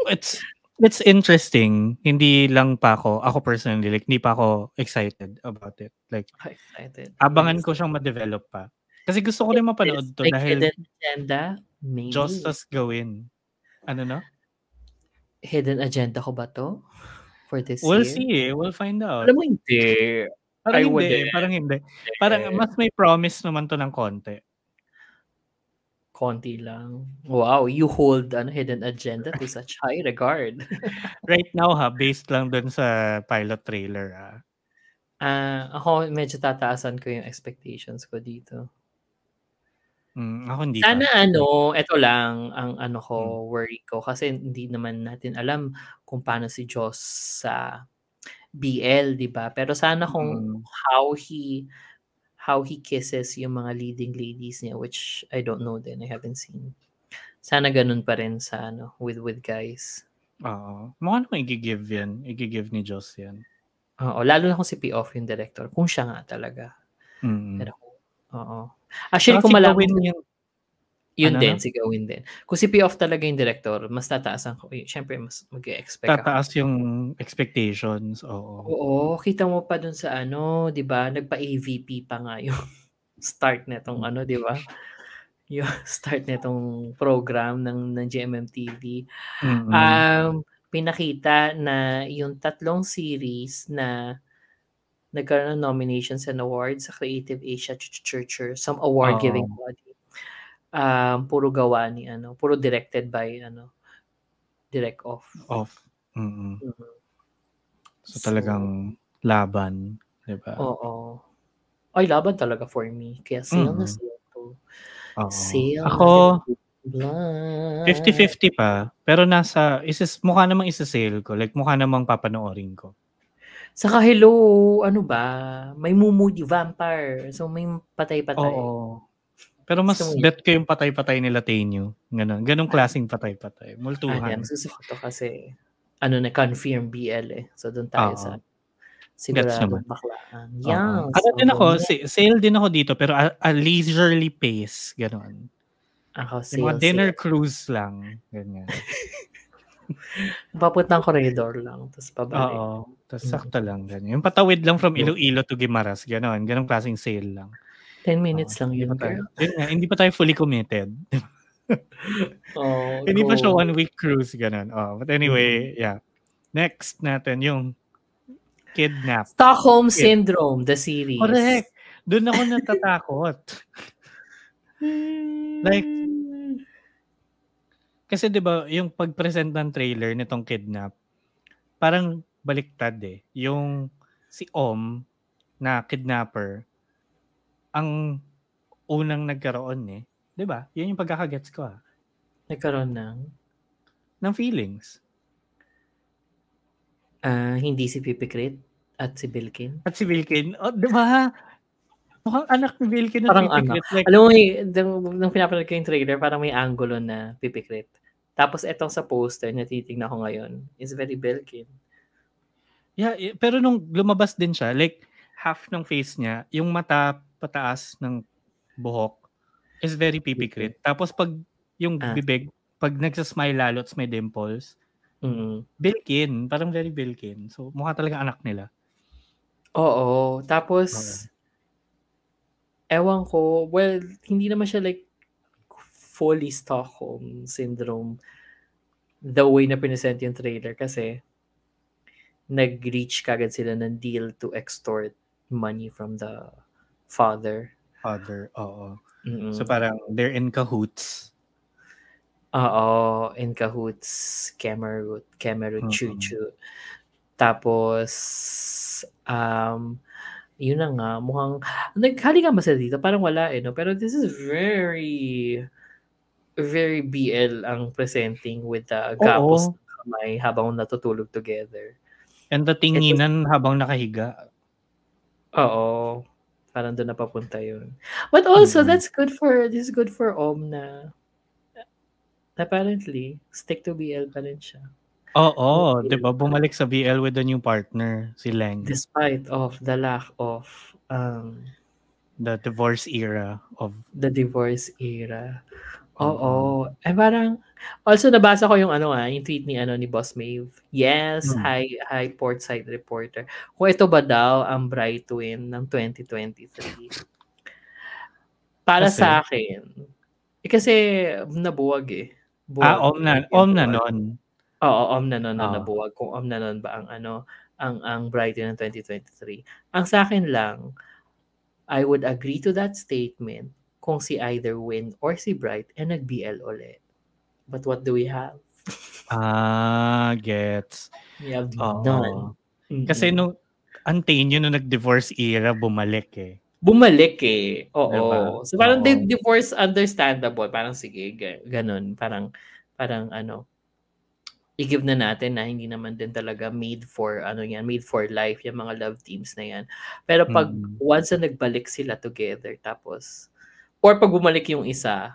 It's interesting. Hindi lang pa ako personally, like, hindi pa ako excited about it. Like, excited. Abangan ko siyang ma-develop pa. Kasi gusto ko rin mapanood to dahil hidden agenda, maybe. Justus Gawin. Ano no? Hidden agenda ko ba to? For this we'll year? See eh. We'll find out. Alam mo, hindi. Parang hindi. Parang mas may promise naman to ng konti. Konti lang. Wow, you hold hidden agenda to such high regard. Right now based lang dun sa pilot trailer ako medyo tataasan ko yung expectations ko dito. Ako hindi Sana ito lang ang ko, worry ko kasi hindi naman natin alam kung paano si Joss sa BL, 'di ba? Pero sana kung how he kisses yung mga leading ladies niya, which I don't know din, I haven't seen. Sana ganun pa rin sa with guys. Mukha naman i-give yan. I-give ni Joss yan. Oo, lalo na kung si P-Off yung director. Kung siya nga talaga. Pero actually, kung malaman yun din, si Gawin din. Kung si P-Off talaga yung director, mas tataasan ko. Siyempre, mas mag-expect ako. Tataas yung expectations, Oo, kita mo pa dun sa di ba? Nagpa-AVP pa nga yung start netong di ba? Yung start netong program ng GMMTV. Pinakita na yung 3 series na nagkaroon ng nominations and awards sa Creative Asia some award-giving body. Puro gawa ni puro directed by Direct Off. So talagang laban, 'di ba? Oo. Ay, laban talaga for me. Kaya sale na sale to. Sale. Ako 50-50 pa, pero mukha namang isa-sale ko, like mukha namang papanoorin ko. Saka hello, ano ba? May moody vampire. So may patay-patay. Pero mas bet ko yung patay-patay nila Tenyo. Ganong klaseng patay-patay. Multuhan. Gusto ko to kasi na-confirm BL eh. So doon tayo sa siguradong baklaan. Yeah. Ano din ako, sale din ako dito pero a leisurely pace. Ganon. Ako yung mga dinner cruise lang. Ganyan. Papuntang corridor lang. Tapos pabalik. Tapos sakto lang. Ganyan. Yung patawid lang from Iloilo to Guimaras. Ganon. Ganong klaseng sale lang. 10 minutes lang yun, girl. Hindi pa tayo fully committed. Hindi pa siya 1 week cruise. Ganon. But anyway, yeah. Next natin yung Kidnap. Stockholm Syndrome, the series. Correct. Doon ako natatakot. Like, kasi 'di ba yung pag-present ng trailer nitong Kidnap, parang baliktad eh. Yung si na kidnapper ang unang nagkaroon eh. 'Di ba? Yan yung pagkakagets ko Nagkaroon ng feelings. Hindi si Pipikrit at si Bilkin. Di ba? Mukhang anak ni Bilkin at Pipikrit. Like, alam mo, nung pinapanood ko yung trailer, parang may angulo na Pipikrit. Tapos etong sa poster na titignan ko ngayon is very Bilkin. Yeah, pero nung lumabas din siya, like half ng face niya, yung mata pataas ng buhok is very Pipikrit. Tapos pag yung bibig, pag nagsasmile lalo at may dimples, Bilkin, parang very Bilkin. So mukha talaga anak nila. Oo. Tapos, ewan ko, well, hindi naman siya like fully Stockholm Syndrome the way na present yung trailer kasi nag-reach kagad sila ng deal to extort money from the father. Oo. So parang they're in cahoots. Oo, in cahoots, Kemerut, Chuchu. Tapos, yun na nga, mukhang, naghali ka ba sila dito? Parang wala no? Pero this is very, very BL ang presenting with the gapos na kamay habang natutulog together. And the tinginan habang nakahiga. Oo. Parang doon napapunta yun. But also, this is good for na apparently, stick to BL pa rin siya. Oo, di ba? Bumalik sa BL with a new partner, si Leng. Despite of the lack of the divorce era of Oo. Eh parang also nabasa ko yung yung tweet ni Boss Maeve. Yes, hi Portside Reporter. Kung ito ba daw ang Bright Twin ng 2023. Para sa akin, kasi nabuwag eh. Om na nun. Oo, Om na nun nabuwag. Kung Om na nun ba ang Bright Twin ng 2023. Ang sa akin lang, I would agree to that statement kung si either Win or si Bright nag-BL ulit. But what do we have? Gets. We have none. Kasi nung Antenyo nung nag-divorce era, bumalik eh. Oo. Diba? So parang divorce understandable. Parang sige, ganun. Parang i-give na natin na hindi naman din talaga made for life yung mga love teams na yan. Pero pag once na nagbalik sila together tapos or pag bumalik yung isa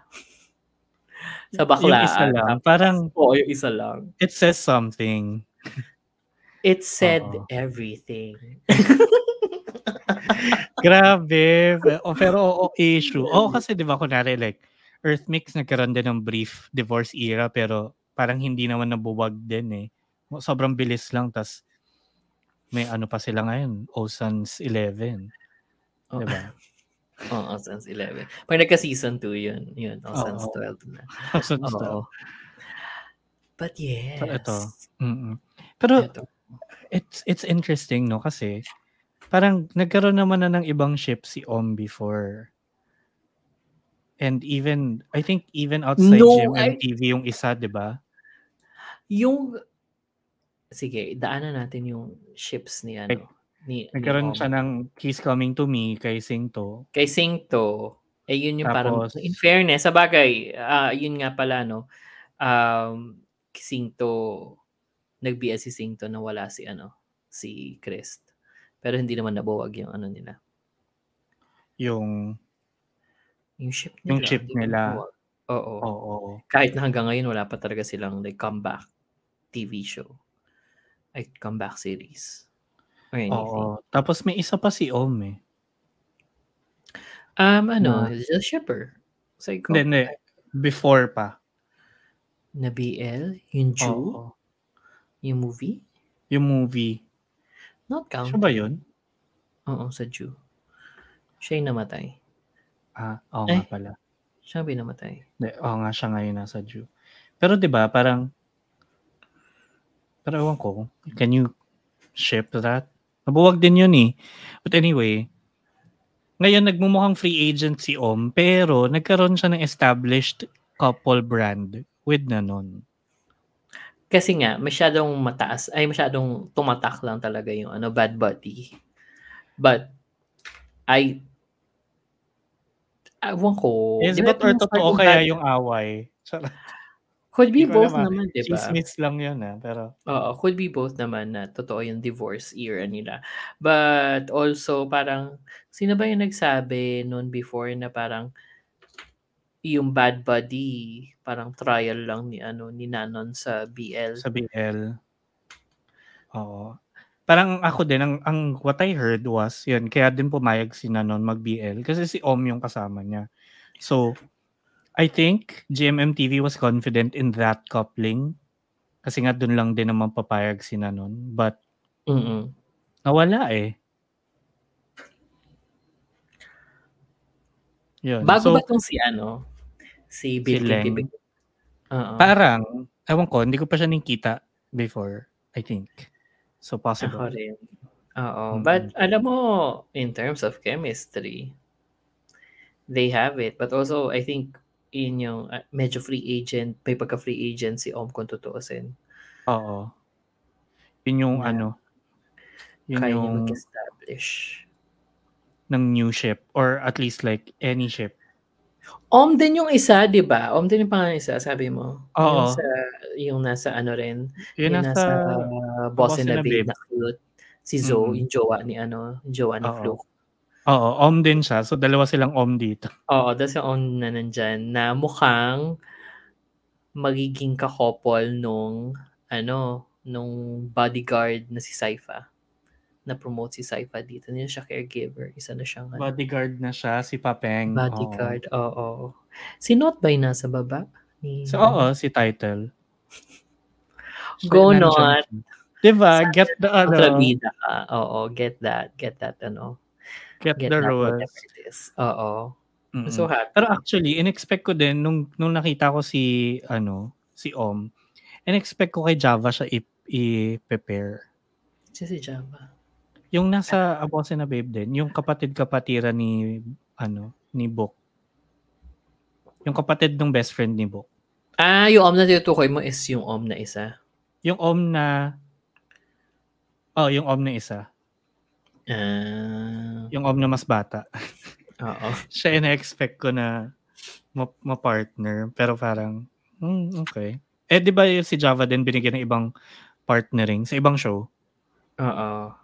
sa baklaan. Yung isa lang. Parang yung isa lang. It says something. It said everything. Grabe. Pero issue. Kasi di ba kunwari like Earthmix nagkaroon din ng brief divorce era pero parang hindi naman nabuwag din eh. Sobrang bilis lang tas may pa sila ngayon, Ocean's 11. Diba? Ocean's 11. Pag nagka-season 2 yun, Ocean's 12 na. Ocean's 12. But yes. Pero it's interesting no kasi parang nagkaroon naman na ng ibang ship si before. And even I think even outside GMMTV yung isa, 'di ba? Sige, daanan natin yung ships ni nagkaroon siya ng He's Coming to Me kay Singto. Yun yung parang in fairness sa bagay, yun nga pala Singto nag-BL si Singto na wala si Crest. Pero hindi naman nabuwag yung nila. Yung Yung ship Yung nila, ship di ba nila. maluwag? Oo. Oo. Kahit na hanggang ngayon wala pa talaga silang like comeback TV show. Like comeback series or anything. Oo. Tapos may isa pa si Om eh. Na The Shipper. hindi. Before pa. Na BL? Yung Ju? Oo. Yung movie? Yung movie. Not Siya ba counted. yun? Oo, sa Ju. Siya yung namatay. Oo nga pala. Siya ang binamatay. Oo nga, siya ngayon nasa Ju. Pero 'di ba parang pero ewan ko, can you ship that? Mabuwag din yun eh. But anyway, ngayon nagmumukhang free agent si Om pero nagkaroon siya ng established couple brand with Nanon. Kasi nga, masyadong tumatak lang talaga yung Bad Buddy. But, ewan ko. Is Di ba it or nung start totoo yung kaya Bad yung away? Charot. Could be Di ko alam both naman, di ba? Chismis lang yun pero. Oo, could be both naman na totoo yung divorce era nila. But also, parang, sino ba yung nagsabi noon before na parang yung Bad Buddy, parang trial lang ni Nanon sa BL. Sa BL. Oo. Parang ako din, ang what I heard was, yun, kaya din pumayag si Nanon mag-BL kasi si Om yung kasama niya. So, I think GMMTV was confident in that coupling kasi nga dun lang din naman papayag si Nanon. But, nawala eh. Yun. Bago ba So, tong si Bilkin Leng. Tibig? Parang, ewan ko, hindi ko pa siya nakita before, I think. So, possible. Ako rin. Oo. But, alam mo, in terms of chemistry, they have it. But also, I think, in yung medyo free agent, may pagka-free agent si Om kung tutuusin. Oo. Yun yung yun kaya yung niya mag-establish. Ng new ship or at least like any ship. Om din yung isa, di ba? Om din yung pangalan isa, sabi mo. Oo. Yung nasa rin. Yung nasa Boss and a Babe na cute. Si Zoe, yung jowa ni Fluke. Oo, Om din siya. So, dalawa silang Om dito. Oo, that's yung Om na nandyan na mukhang magiging ka-couple nung bodyguard na si Saifa. Na-promote si Saifa dito. Hindi na siya caregiver. Isa na siyang bodyguard na siya, si Papeng. Bodyguard, oo. Si Not ba nasa baba? So, si Title. Go Not. Diba? Get the kontrabida ka. Oo, get that. Get the that rose. whatever it is. Oo. I'm so happy. Pero actually, in-expect ko din nung nakita ko si Om, in-expect ko kay Java siya i-prepare. Si Java. Yung nasa A Boss and a Babe din, yung kapatid-kapatira ni Book. Yung kapatid ng best friend ni Book. Yung Om na tinutukoy mo is yung Om na isa? Yung Om na yung Om na isa. Yung Om na mas bata. Oo. Siya ina-expect ko na ma-partner. Pero parang, okay. Di ba si Java din binigyan ng ibang partnering sa ibang show? Oo.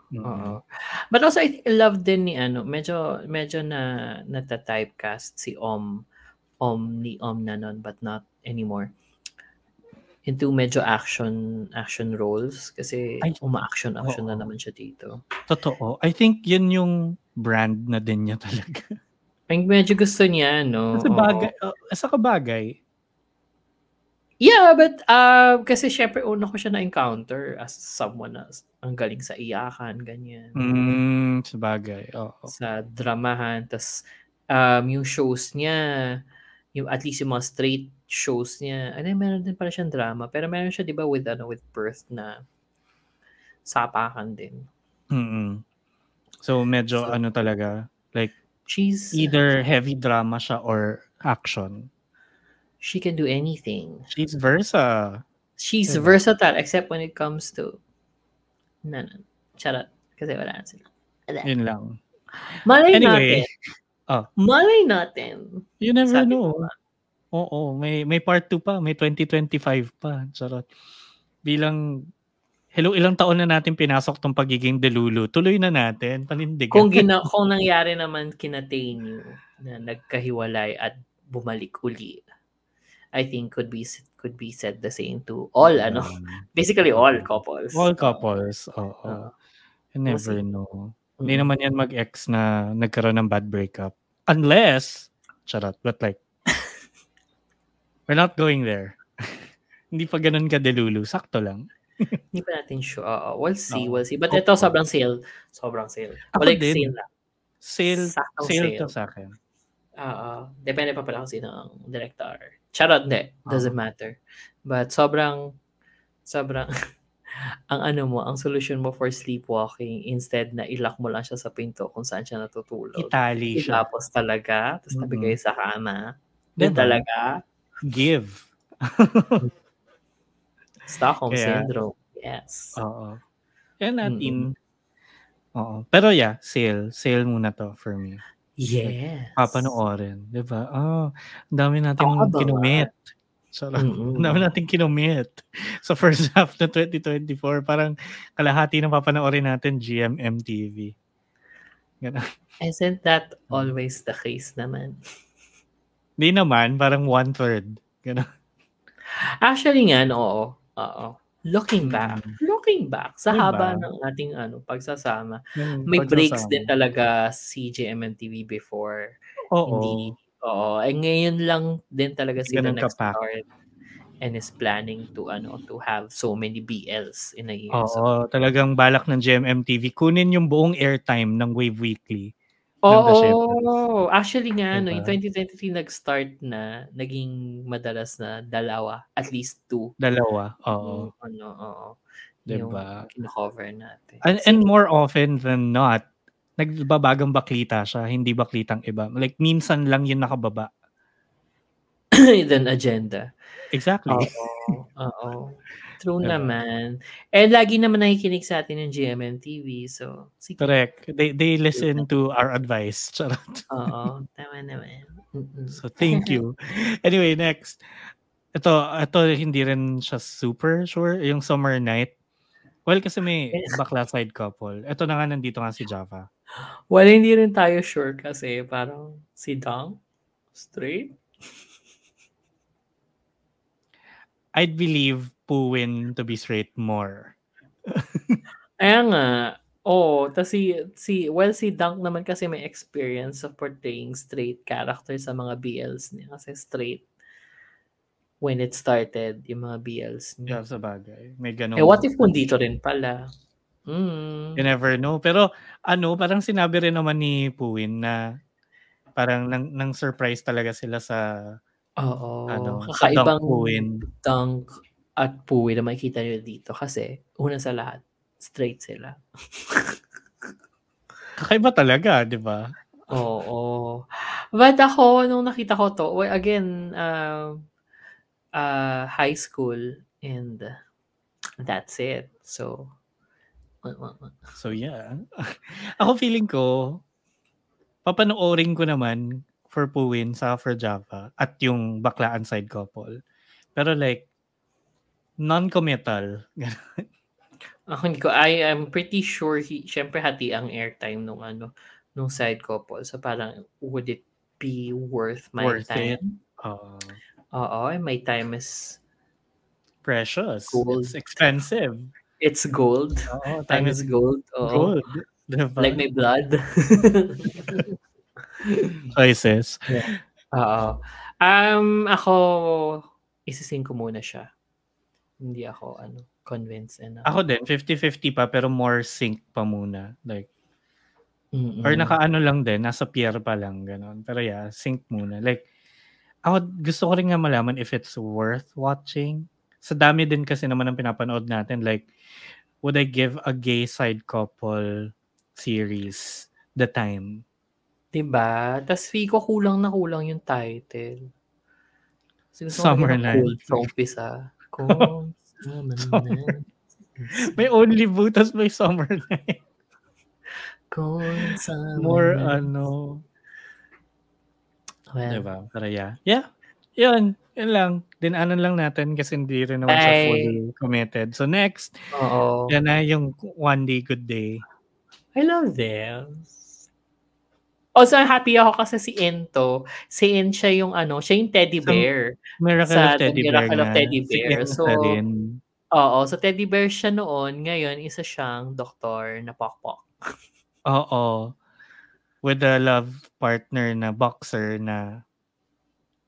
But also, I think love din ni medyo na nata-typecast si Om Nanon, but not anymore. Into medyo action roles kasi uma-action na naman siya dito. Totoo. I think yun yung brand na din niya talaga. Ang medyo gusto niya, no? Kasi bagay, sa kabagay. Yeah, but kasi syempre una ko siya na-encounter as someone na ang galing sa iyakan, ganyan. Sa bagay, oo. Sa dramahan, tas yung shows niya, yung at least yung mga straight shows niya, meron din pala siyang drama. Pero meron siya, di ba, with Perth na sapakan din. So, medyo talaga, like, either heavy drama siya or action. She can do anything. She's versatile. She's versatile except when it comes to charot. Kasi wala na sila. Yun lang. Malay natin. You never know. Oo, may part 2 pa, may 2025 pa. Charot. Bilang hello, ilang taon na natin pinasok tong pagiging delulu. Tuloy na natin, panindigan. Kung nangyari naman kina Tainyu na nagkahiwalay at bumalik uli, I think could be said the same to all basically all couples. All couples, oo. You never know. Hindi naman yan mag-ex na nagkaroon ng bad breakup. Unless, charot, but like, we're not going there. Hindi pa ganun ka delulu. Sakto lang. Hindi pa natin sure. We'll see. But ito sobrang sale. Ako Like din. sale lang. Sale to sa akin. Depende pa pala kasi ng director. Charot, hindi. Doesn't matter. But sobrang ang solution mo for sleepwalking, instead na ilock mo lang siya sa pinto kung saan siya natutulog. Itali siya. Tapos talaga, tapos nabigay sa kama. Diba? Talaga. Give. Stockholm Syndrome. Yes. Oo. Yan natin. Oo. Pero yeah, sale. Sale muna to for me. Yes. Papanoorin. Diba? Ang dami natin kinumit. Ang dami natin kinumit. Sa first half na 2024, parang kalahati ng papanoorin natin GMMTV. Ganun. Isn't that always the case naman? Hindi naman, parang 1/3. Ganun. Actually nga, oo. Looking back, sa haba ng ating pagsasama, may breaks din talaga si GMMTV before. Oo. Ngayon lang din talaga sila nag-start and is planning to have so many BLs in a year. Oo, talagang balak ng GMMTV kunin yung buong airtime ng Wave Weekly. Oo. Actually nga, in 2023 nag-start na, naging madalas na dalawa, at least 2. Dalawa, oo. Diba? Yung kino-cover natin. And more often than not, nagbabagang baklita siya, hindi baklitang iba. Like, minsan lang yun nakababa. Hidden agenda. Exactly. Oo. True naman. And lagi naman nakikinig sa atin ng GMMTV. So, sige. Correct. They listen to our advice. Charot. Oo. Tama naman. So, thank you. Anyway, next. Ito hindi rin siya super sure. Yung Summer Night. Well, kasi may bakla side couple. Ito na nga, nandito nga si Java. Well, hindi rin tayo sure kasi parang si Dong straight. I'd believe Puwin to be straight more. Ayan nga. Tas si Dunk naman kasi may experience of portraying straight character sa mga BLs niya. Kasi straight when it started, yung mga BLs niya. Yeah, sa bagay. May ganun. What if kung dito rin pala? You never know. Pero parang sinabi rin naman ni Puwin na parang nang surprise talaga sila sa kakaibang Puwin. Dunk at Puwin na makikita nyo dito kasi una sa lahat, straight sila. Kakaiba talaga, di ba? Oo. But ako, nung nakita ko to, again, high school and that's it. So yeah. Ako feeling ko, papanoorin ko naman for Puwin sa for Java at yung baklaan side couple. Pero like, non-committal. I am pretty sure syempre hati ang airtime nung side couple. So parang, would it be worth my time? My time is precious. Gold. It's expensive. It's gold. Time is gold. Gold. Diba? Like my blood. Choices. Ako, isising ko muna siya. Hindi ako convinced enough. Ako din, 50-50 pa, pero more sync pa muna. Like, or nakaano lang din, nasa pier pa lang, ganon. Pero yeah, sync muna. Like, ako gusto ko rin nga malaman if it's worth watching. Sa dami din kasi naman ang pinapanood natin. Like, would I give a gay side couple series the time? Diba? Tas ko kulang na kulang yung title. Summer Night. Cold from umpisa. May Only Boo, tas may Summer Night. More Well, diba? Pero yeah. Yeah. Yun. Yan lang. Dinaanan lang natin kasi hindi rin naman siya fully committed. So next, yan na yung One Day Good Day. I love this. Also, happy ako kasi si Ento. Si En siya yung siya yung teddy bear. Miracle of Sa The Teddy Bear Miracle of nga. Teddy Si Bear. En So, pa rin. oo. So, teddy bear siya noon. Ngayon, isa siyang doktor na pokpok. Oo. With a love partner na boxer na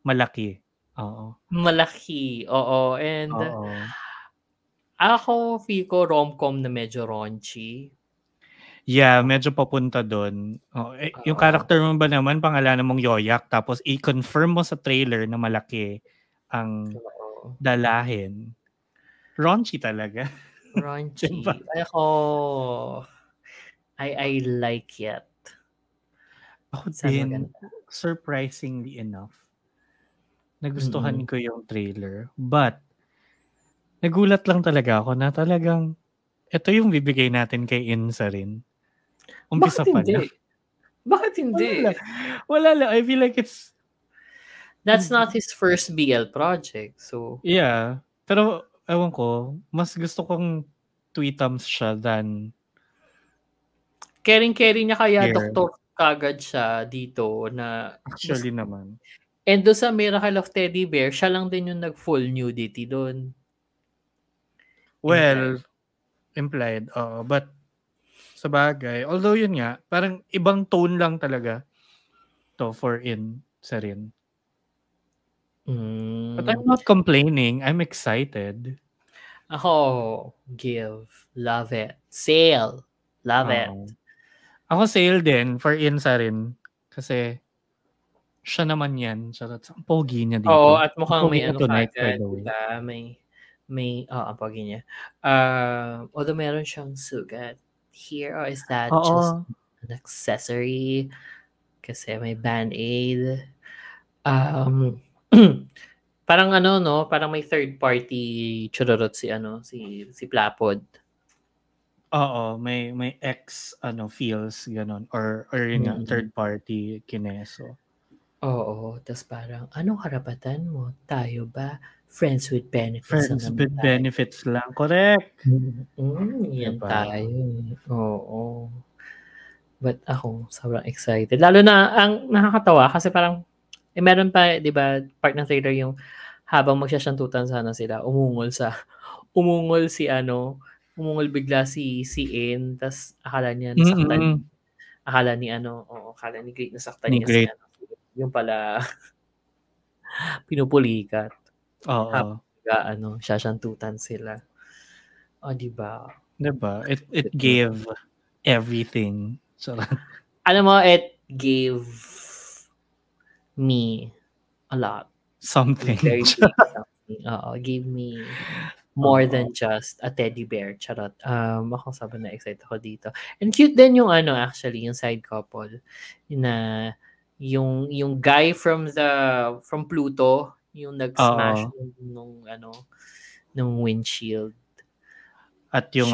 malaki. Oo. Malaki. Oo. And ako, feel ko rom-com na medyo raunchy. Yeah, medyo papunta doon. Yung character mo ba naman, pangalanan mong Yoyak, tapos i-confirm mo sa trailer na malaki ang dalahin. Raunchy talaga. Raunchy. Diba? I like it. Ako din, surprisingly enough, nagustuhan ko yung trailer. But, nagulat lang talaga ako na talagang, ito yung bibigay natin kay Insa rin. Umpisa pa lang. Bakit hindi? Wala lang. I feel like it's... That's not his first BL project. So, yeah. Pero, ewan ko, mas gusto kong tweetums siya than... Caring-caring niya kaya doktor kagad siya dito na... Actually naman. And doon sa Miracle of Teddy Bear, siya lang din yung nag-full nudity doon. Well, implied. But, sa bagay, although yun nga, parang ibang tone lang talaga to for Insa rin. But I'm not complaining. I'm excited. Ako, give. Love it. Sale. Love it. Ako sale din for Insa rin. Kasi, siya naman yan. Ang pogi niya dito. Oo, at mukhang may tonight, kagad, diba? Ang pogi niya. Although meron siyang sugat here, or is that just an accessory? Kasi may Band-Aid. Parang no? Parang may third party chururot si Plapod. Oo, may ex feels ganon or yun nga, third party kineso. Oo, tas parang anong karapatan mo? Tayo ba friends with benefits? Friends with benefits lang, correct. Yan tayo. Oo. But ako, sobrang excited. Lalo na, ang nakakatawa kasi parang, meron pa, di ba, part ng trailer yung habang magsasyantutan sana sila, umungol bigla si En, tas akala niya nasaktan. Akala ni Great nasaktan niya si yung pala, pinupulikat. Oo. Habang sasyantutan sila. Di ba? Diba? It gave everything. Alam mo, it gave me a lot. Something. Very big something. Gave me more than just a teddy bear. Charot. Ako sobrang na-excite ako dito. And cute din yung actually, yung side couple. Na yung guy from Pluto, yung nag-smash nung windshield. At yung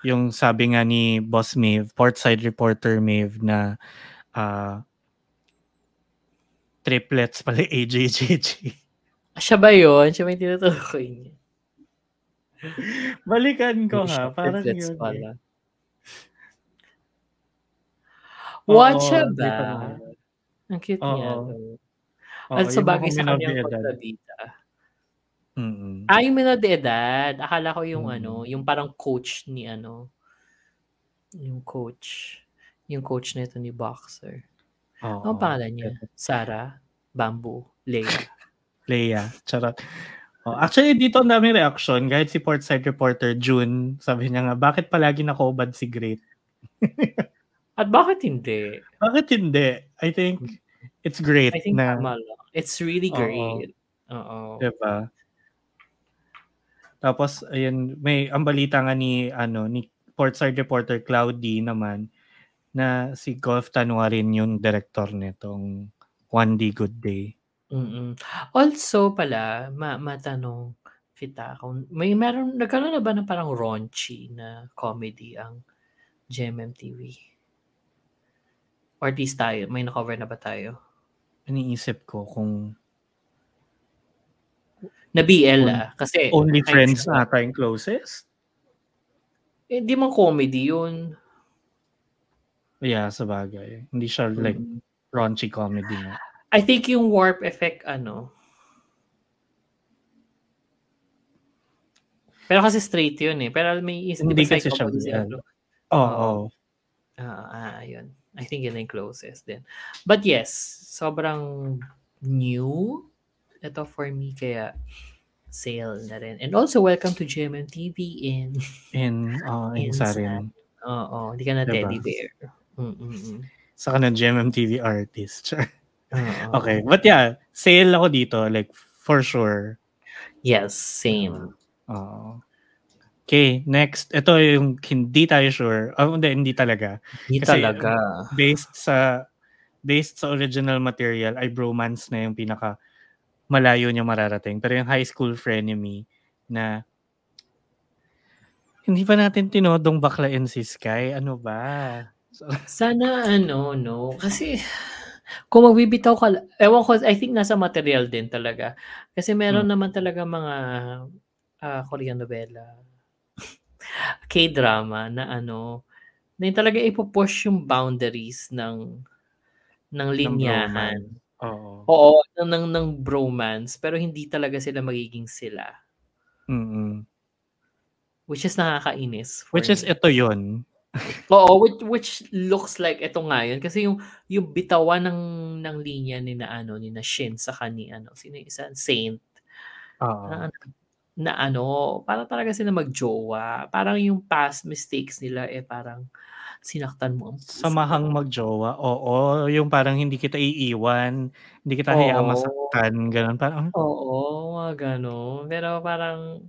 yung sabi nga ni Boss Maeve, Portside reporter Maeve na triplets pala AJJJ. Siya ba yun? Siya ba yung tinutukoy niya? Balikan ko ha. Parang yun pala. Watch siya ba? Ang cute niya. At sa bagay sa kanyang kontrabida. Yung menor de edad. Akala ko yung yung parang coach ni yung coach nito ni Boxer. Ano pangalan niya? Sarah? Bamboo? Leia? Charot. Actually, dito ang dami reaction. Kahit si Portside reporter June, sabi niya nga, bakit palagi nakahubad si Great? At bakit hindi? Bakit hindi? I think it's great. I think tama lang. It's really great. Diba? Tapos, ayun, ang balita nga ni Portside reporter Cloudy naman, na si Golf Tanwa rin yung director nitong One Day Good Day. Also pala, matanong kita kung nagkaroon na ba ng parang raunchy na comedy ang GMMTV? Or at least tayo, may na-cover na ba tayo? Iniisip ko kung Na BL kasi Only Friends na ata yung closest. Hindi man comedy yun. Yeah, sabagay. Hindi siya like raunchy comedy nga. I think yung Warp Effect pero kasi straight yun eh. Pero may hindi kasi siya BL. Oo. Yun. I think yun yung closest din. But yes, sobrang new ito for me kaya sale na rin. And also welcome to GMMTV in Sarin. Oo, hindi ka na teddy bear. Saka na GMMTV artist. Okay, but yeah, sale ako dito like for sure. Yes, same. Okay, next. Ito yung hindi tayo sure. Hindi talaga. Hindi kasi talaga. Based sa original material ay bromance na yung pinaka malayo niya mararating. Pero yung high school frenemy na hindi pa natin tinodong baklain si Sky. Ano ba? Sana no. Kasi kung magbibitaw ka, ewan ko, I think nasa material din talaga. Kasi meron naman talaga mga Korean novela, K-drama na na talaga ipupush yung boundaries ng linyahan. Oo, ng bromance, pero hindi talaga sila magiging sila. Which is nakakainis. Which is ito yun. Oo, which looks like ito nga yun. Kasi yung bitawan ng linya ni na Shin sa ni sino yung isa? Saint. Para talaga sila magjowa. Parang yung past mistakes nila parang sinaktan mo ang puso. Samahang magjowa. Oo, yung parang hindi kita iiwan, hindi kita hayaang masaktan, ganun. Parang, Oo, gano'n. Pero parang,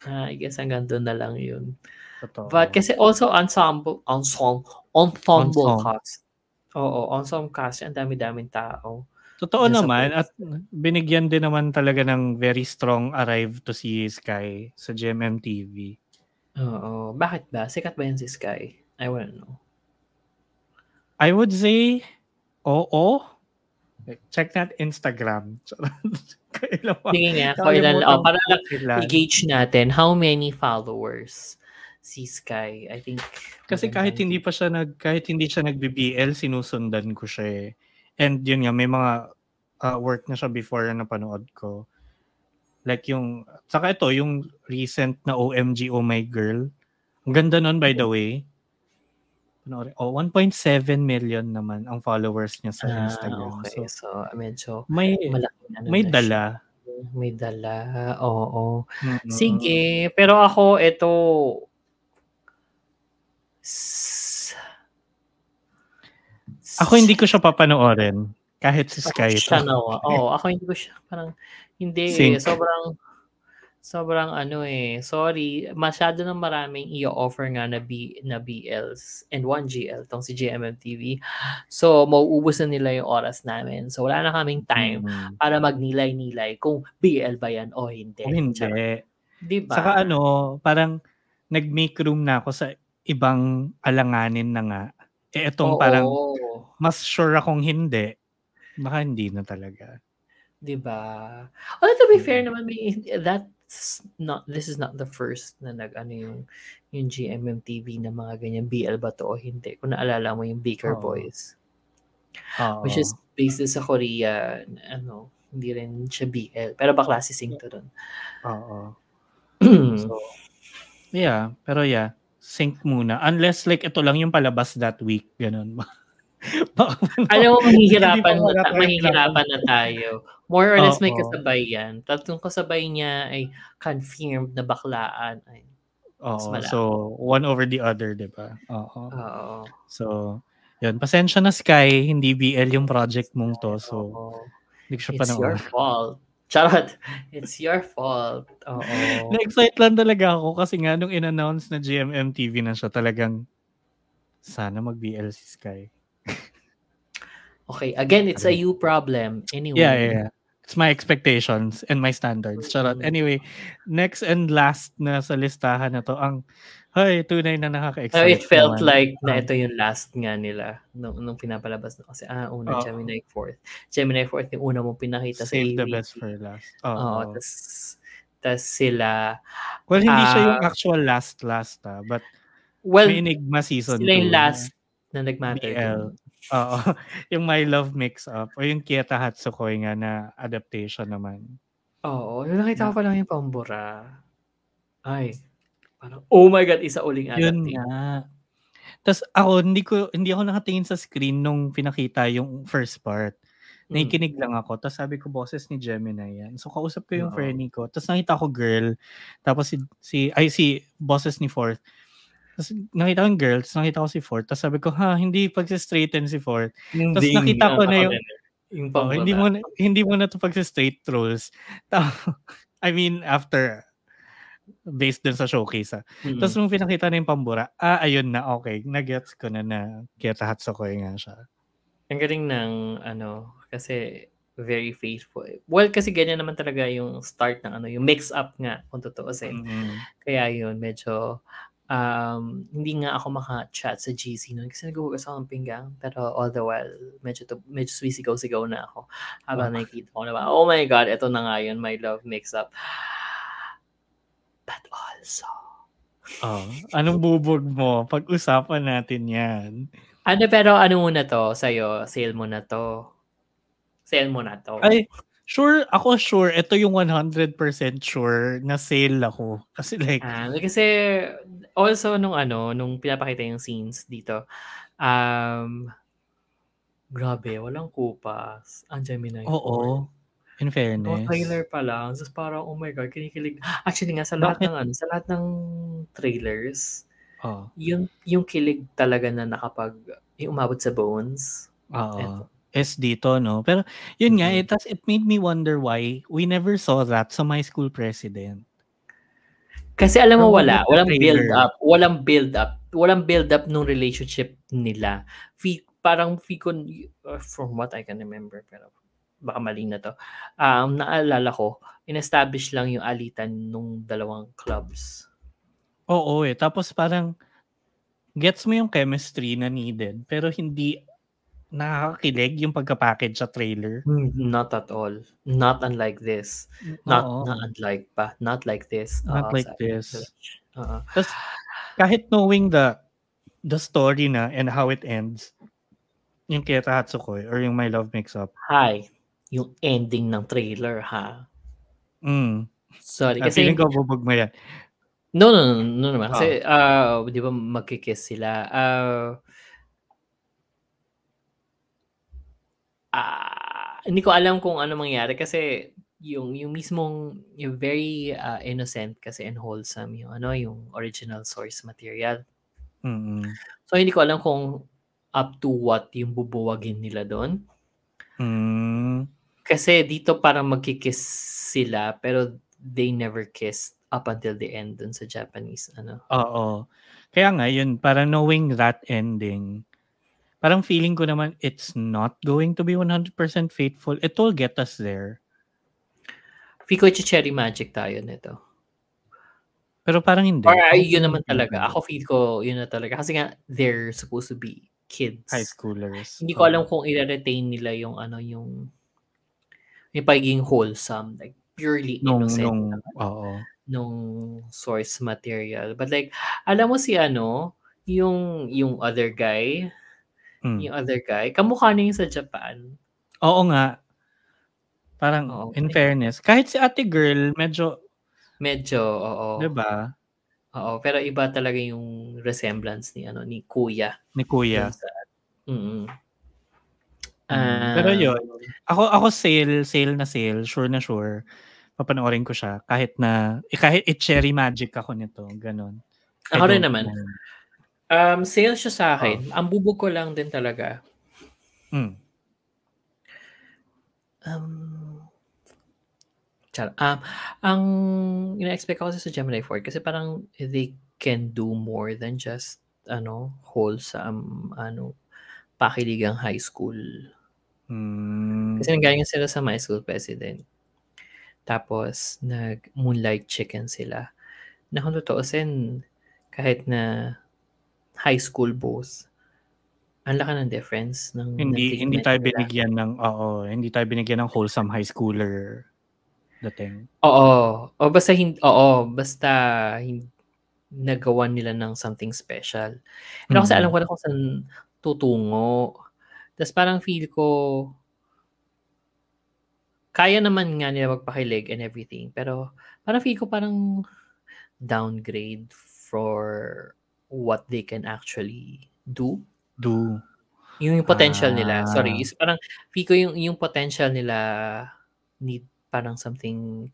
I guess hanggang doon na lang yun. Totoo. But kasi also ensemble cast. Oo, ensemble cast. Ang dami-daming tao. Totoo naman at binigyan din naman talaga ng very strong arrive to si Sky sa GMMTV. Oo. Bakit ba? Sikat ba yan si Sky? I wanna know. I would say, oo. Check that Instagram. Sige nga, para lang i-gauge natin how many followers si Sky. I think kasi kahit hindi siya nag-BBL, sinusundan ko siya eh. And yun nga, may mga work na siya before na napanood ko. Like saka ito, yung recent na OMG Oh My Girl. Ang ganda nun, by the way. 1.7 million naman ang followers niya sa Instagram. Okay. So medyo malaki na may dala. May dala, oo. Sige, pero ako ito ako hindi ko siya papanoorin kahit si Sky ito. Ako hindi ko siya parang hindi sobrang sorry, masyado nang maraming i-offer nga na BLs and 1GL tong si GMMTV. So mauubos na nila yung oras namin. So wala na kaming time para magnilay-nilay kung BL ba yan o hindi. Diba? Saka parang nag-make room na ako sa ibang alanganin na nga. Itong parang mas sure akong hindi. Baka hindi na talaga. Diba? Although to be fair naman, this is not the first na yung GMMTV na mga ganyan BL ba to o hindi. Kung naalala mo yung Baker Boys. Which is based sa Korea, hindi rin siya BL. Pero bakla si Sing to dun. So, pero sync muna. Unless like ito lang yung palabas that week, ganun. Alam mo, mahihirapan na tayo. More or less may kasabay yan. Tatlong kasabay niya ay confirmed na baklaan. So one over the other, diba? So, yun. Pasensya na Sky, hindi BL yung project mong to. So, hindi ko siya It's your fault. Charot. It's your fault. Na-excite lang talaga ako kasi nga nung in-announce na GMMTV na siya, talagang sana mag-BL si Sky. Okay, again, it's a you problem. Anyway. Yeah. It's my expectations and my standards. Charot. Anyway, next and last na sa listahan na to, tunay na nakaka-excite. It felt like na ito yung last nga nila nung pinapalabas na kasi Gemini 4th. Gemini 4th yung una mong pinakita sa ABT. Save the best for last. Tapos Tas sila... Well, hindi siya yung actual last but may Enigma season 2. Sila yung last na nag-matter BL. Oo. Yung My Love Mix-Up o yung Kieta Hatsukoi nga na adaptation naman. Oo. Nakita ko pa lang yung Pambura. Ay. Parang, oh my God, isa uling adaptation. Yun nga. Tapos ako, hindi ako nakatingin sa screen nung pinakita yung first part. Nakikinig lang ako. Tapos sabi ko, boses ni Gemini yan. So kausap ko yung friend ko. Tapos nakita ko girl. Tapos si boses ni Fourth. Tapos nakita ko yung girl. Tapos nakita ko si Fourth. Tapos sabi ko, hindi pag-straighten si Fourth. Tapos nakita ko na yung hindi mo na to pag-straight trolls. I mean, after based dun sa showcase. Tapos nung pinakita na yung Pambura, ayun na, okay. Nagets ko na Kieta Hatsukoi nga siya. Ang galing ng kasi very faithful. Well, kasi ganyan naman talaga yung start ng yung mix-up nga, kung tutuusin. Kaya yun, medyo hindi nga ako maka-chat sa GC noon kasi nag-ugas ako ng pinggang. Pero all the while, medyo suwisigaw-sigaw na ako. Habang nakikita ko na oh my God, ito na nga yun, My Love Mix-Up. But also... anong bubog mo? Pag-usapan natin yan. Pero ano muna to sa'yo? Sale mo na to. Ay, sure. Ako sure. Ito yung 100% sure na sale ako. Kasi like... kasi also nung pinapakita yung scenes dito, grabe, walang kupas. Ang Gemini. Oo. In fairness. No trailer pa lang. Tapos parang, oh my God, kinikilig. Actually nga, sa lahat ng trailers, yung kilig talaga na yung umabot sa bones. Is dito, no? Pero, yun nga, it made me wonder why we never saw that sa My School President. Kasi alam mo, walang build up nung relationship nila. From what I can remember, pero baka mali na to. Naalala ko, in-establish lang yung alitan nung dalawang clubs. Oo tapos parang gets mo yung chemistry na needed pero hindi nakakakilig yung pagka-package sa trailer. Not at all. Not unlike this. Not like this. Not like this. Tapos kahit knowing the story na and how it ends, yung Kieta Hatsukoi or yung My Love Mix-Up. Yung ending ng trailer, ha? Sorry. Kasi feeling ko bubog mo yan. No naman. Kasi, di ba magkikiss sila? Hindi ko alam kung ano mangyari kasi yung mismong yung very innocent kasi and wholesome yung original source material. So hindi ko alam kung up to what yung bubuwagin nila doon. Kasi dito parang magkikiss sila pero they never kissed up until the end dun sa Japanese. Oo. Kaya nga yun, parang knowing that ending, parang feeling ko naman it's not going to be 100% faithful. It will get us there. Feel ko cherry magic tayo nito. Pero parang hindi. Or yun naman talaga. Ako feel ko yun na talaga. Kasi nga, they're supposed to be kids. High schoolers. Hindi ko alam kung i-retain nila yung yung pagiging wholesome. Like, purely innocent. Nung source material. But like, alam mo yung other guy, kamukha niya yung sa Japan. Oo nga. Parang, in fairness, kahit si ate girl, medyo, oo. Diba? Oo, pero iba talaga yung resemblance ni Kuya. Ni Kuya. Pero yun, ako sale na sale, sure na sure. Papanoorin ko siya kahit cherry magic ako nito, ganun. Ako rin naman. Sale siya sa akin. Ang bubog ko lang din talaga. Ang ina-expect ko kasi sa Gemini 4 kasi parang they can do more than just wholesome pakiligang high school. Kasi nanggaling sila sa My School President. Tapos nag-Moonlight Chicken sila. Na kung tutuusin, kahit na high school both, ang laki ng difference ng hindi tayo binigyan ng hindi tayo binigyan ng wholesome high schooler. dating. Oo. Basta nagawa nila ng something special. Pero kasi alam ko na kung saan tutungo. Tapos parang feel ko, kaya naman nga nila magpakilig and everything. Pero parang feel ko parang downgrade for what they can actually do. Yung potential nila. Sorry. Parang feel ko yung potential nila need parang something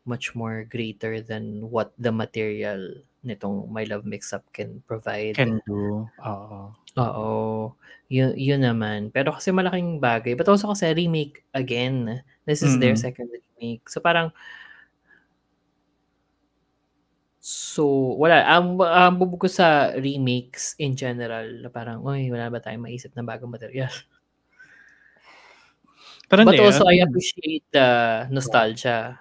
much more greater than what the material nitong My Love Mix-Up can provide. Can do. Oo. Yun naman. Pero kasi malaking bagay. But also kasi remake again. This is their second remake. So parang wala. Ang bubog ko sa remakes in general na parang, wala ba tayong maisip na bagong material? But also, I appreciate the nostalgia.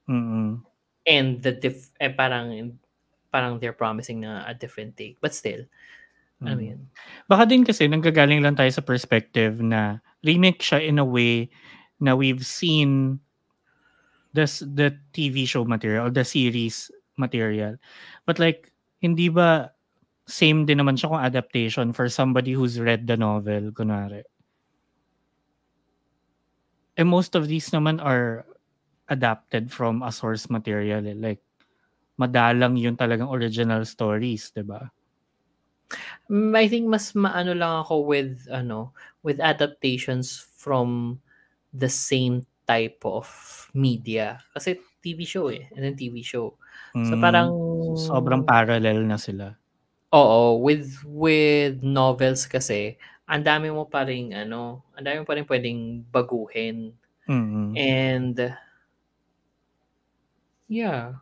And parang they're promising na a different take. But still, ano yun? Baka din kasi nanggagaling lang tayo sa perspective na remake siya in a way na we've seen the TV show material or the series material. But like, hindi ba same din naman siya kung adaptation for somebody who's read the novel, kunwari? And most of these naman are adapted from a source material. Like, madalang yun talagang original stories, diba? I think mas maano lang ako with adaptations from the same type of media. Kasi TV show and then TV show. So parang sobrang parallel na sila. Oo, with novels kasi ang dami mo pa ring pwedeng baguhin. And yeah.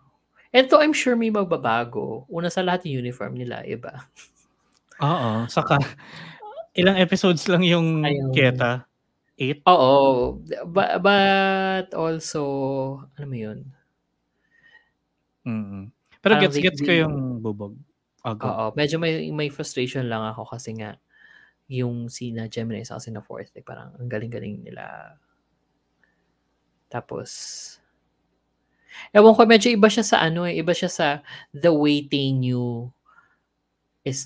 Ito, I'm sure may magbabago. Una sa lahat yung uniform nila, iba. Oo, saka ilang episodes lang yung Keta? 8? Oo, but also, ano mo yun? Pero gets ko yung bubog. Oo, medyo may frustration lang ako kasi nga yung sina Gemini sa kasi na fourth, parang ang galing-galing nila. Tapos, ewan ko, medyo iba siya sa iba siya sa the way Tainyu is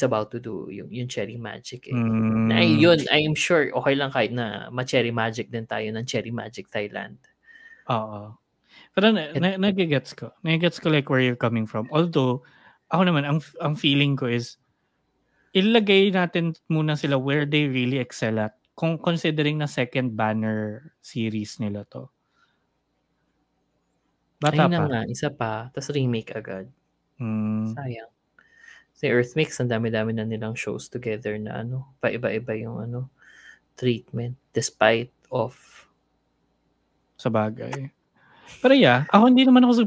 about to do yung Cherry Magic. Na yun, I'm sure okay lang kahit na ma-Cherry Magic din tayo ng Cherry Magic Thailand. Oo. Pero nagigets ko. Nagigets ko like where you're coming from. Although, ako naman, ang feeling ko is, ilagay natin muna sila where they really excel at. Kung considering na second banner series nila to. Bata Ayun pa. na nga, isa pa. Tapos remake agad. Sayang. Si Earthmix, ang dami-dami na nilang shows together na paiba-iba yung treatment despite of sa bagay. Pero yeah, ako hindi naman ako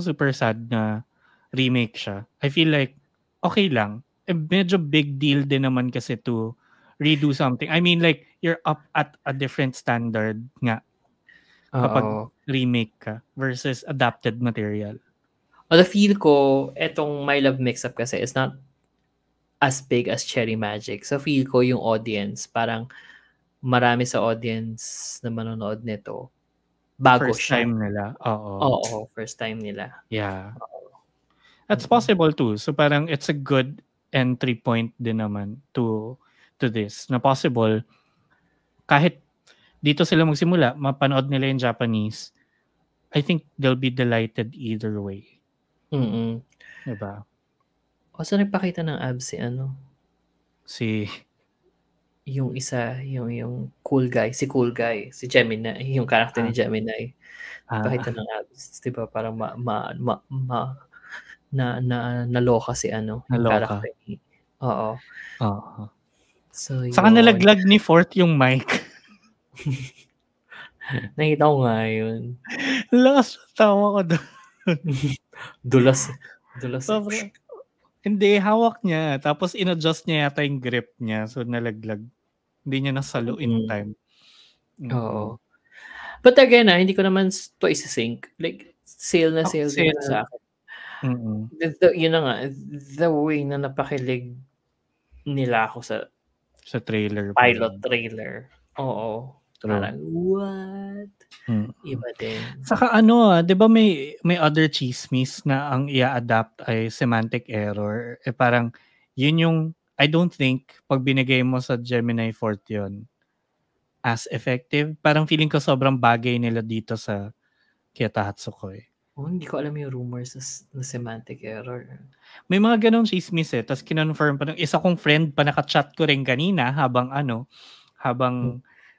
super sad na remake siya. I feel like okay lang. Medyo big deal din naman kasi to redo something. I mean like you're up at a different standard nga kapag remake ka versus adapted material. The feel ko, etong My Love Mix-Up kasi is not as big as Cherry Magic. So feel ko yung audience, parang marami sa audience na manonood nito, bago first siya. time nila. Oo, first time nila. Yeah. That's possible too. So parang it's a good entry point din naman to this. Na possible, kahit dito sila magsimula, mapanood nila yung Japanese, I think they'll be delighted either way. Diba? O, saan nagpakita ng abs si yung isa, yung cool guy, si Gemini, yung character ni Gemini. Nagpakita ng abs, diba? Parang naloka si yung character ni. Oo. So, saka nalaglag ni Fort yung mic. Nakita ko nga yun. Lakas tawa ko doon. Dulas. Hindi, hawak niya. Tapos in-adjust niya yata yung grip niya. So nalaglag. Hindi niya nasalo in time. Oo. But again, hindi ko naman to isa-sync. Like, sale na sa akin. Yun na nga, the way na napakilig nila ako sa trailer. Pilot trailer. Oo. Parang, what? Iba din. Saka 'di ba may other chismis na ang i-adapt ay semantic error. Parang yun yung I don't think pag binigay mo sa Gemini 4th yun as effective. Parang feeling ko sobrang bagay nila dito sa Kita Hatsukoi. Hindi ko alam yung rumors na semantic error. May mga ganong chismis tapos kinonfirm pa ng isa kong friend pa naka-chat ko rin kanina habang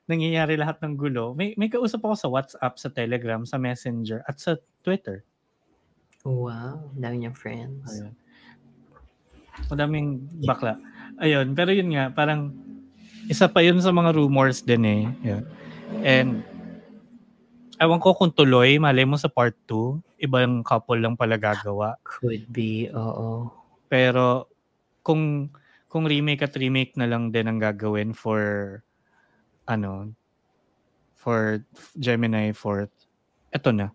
nangyayari lahat ng gulo. May kausap ako sa WhatsApp, sa Telegram, sa Messenger, at sa Twitter. Wow, dami niyang friends. Ayun. Madaming bakla. Ayun, pero yun nga, parang isa pa yun sa mga rumors din eh. Yeah. And ewan ko kung tuloy, malay mo sa part 2, ibang couple lang pala gagawa. Could be, oo. Pero kung remake at remake na lang din ang gagawin for Gemini 4th. Ito na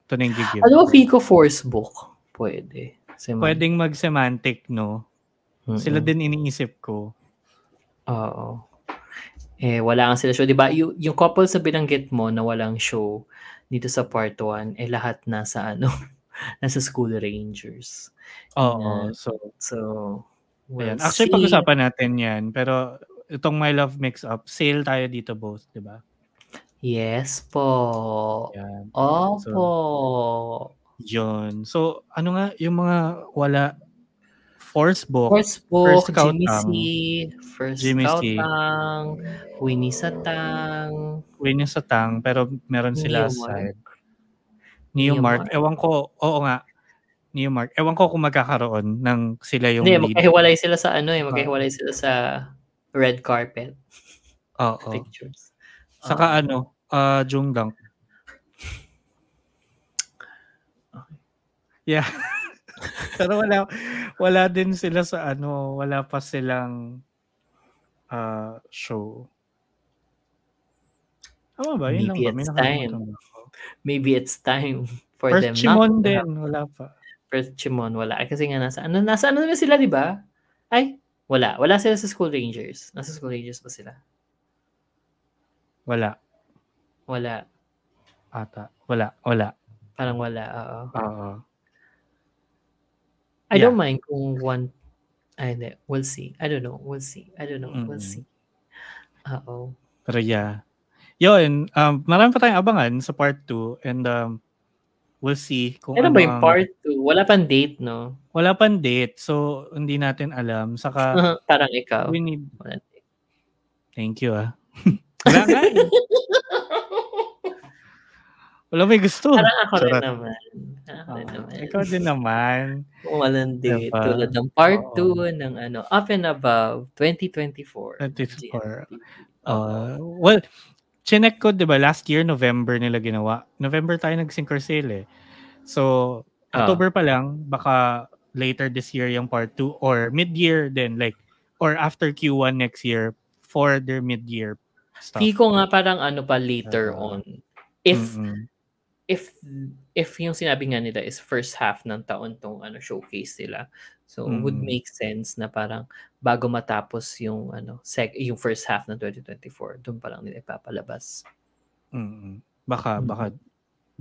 yung gigib. Ano feel ko force book? Pwede. Pwedeng mag-semantic, no? Sila din iniisip ko. Oo. Wala nga sila show. Diba, yung couple sa binanggit mo na walang show dito sa part 1, lahat nasa nasa School Rangers. Oo. So we'll actually, pag-usapan natin yan. Pero itong My Love Mix-Up, sale tayo dito both, di ba? Yes po. Yan. Opo. Yun. So, ano nga, yung mga wala Force Book, First Scout Jimmy C, Winnie Satang, pero meron sila side. Newmark. Ewan ko, oo nga. Newmark. Ewan ko kung magkakaroon ng sila yung lead. Magkahiwalay sila sa magkahiwalay sila sa red carpet. Oo. Pictures. Saka Jungdang. Yeah. Pero wala din sila sa wala pa silang show. Tama ba? Yun Maybe lang ba? It's time. Maybe it's time for them. Chimon din, wala pa. Chimon, wala. Kasi nga nasa na sila, di ba? Ay, wala. Wala sila sa School Rangers. Nasa School Rangers ba sila? Wala. Ata. Wala. Parang wala, oo. I don't mind kung one. Hindi. We'll see. I don't know. We'll see. We'll see. Oo. Pero yeah. Yun, marami pa tayong abangan sa part 2 and we'll see kung ano ba yung part 2? Wala pang date, no? Wala pang date. So, hindi natin alam. Saka, parang ikaw. We need. Thank you, Wala nga. Wala may gusto. Parang ako rin naman. Ikaw din naman. Walang date. Tulad ng part 2 ng Up and Above 2024. Well, chinek ko, di ba, last year, November nila ginawa. November tayo nag-sync sale eh. So, October pa lang, baka later this year yung part 2 or mid-year din, or after Q1 next year for their mid-year stuff. Feel ko nga parang pa later on. If yung sinabi nga nila is first half ng taon tong showcase nila. So, would make sense na parang bago matapos yung yung first half ng 2024, doon pa lang nila ipapalabas. Baka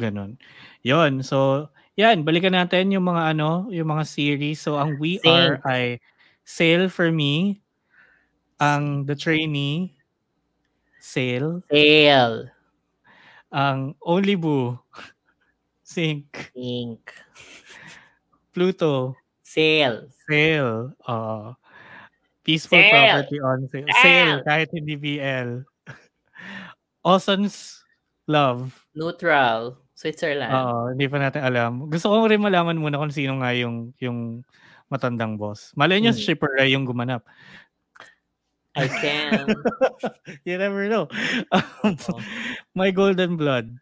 ganun. Yon. So, yan, balikan natin yung mga yung mga series. So, ang We Are ay Sale for Me, ang The Trainee, Sale. Ang Only Boo, Sync. Pluto, Sale. Peaceful Property on Sale. Sale, kahit hindi BL. Ocean's Love. Neutral, Switzerland. Hindi pa natin alam. Gusto ko rin malaman muna kung sino nga yung matandang boss. Malay niyo shipper Ray yung gumanap. I can. You never know. My Golden Blood.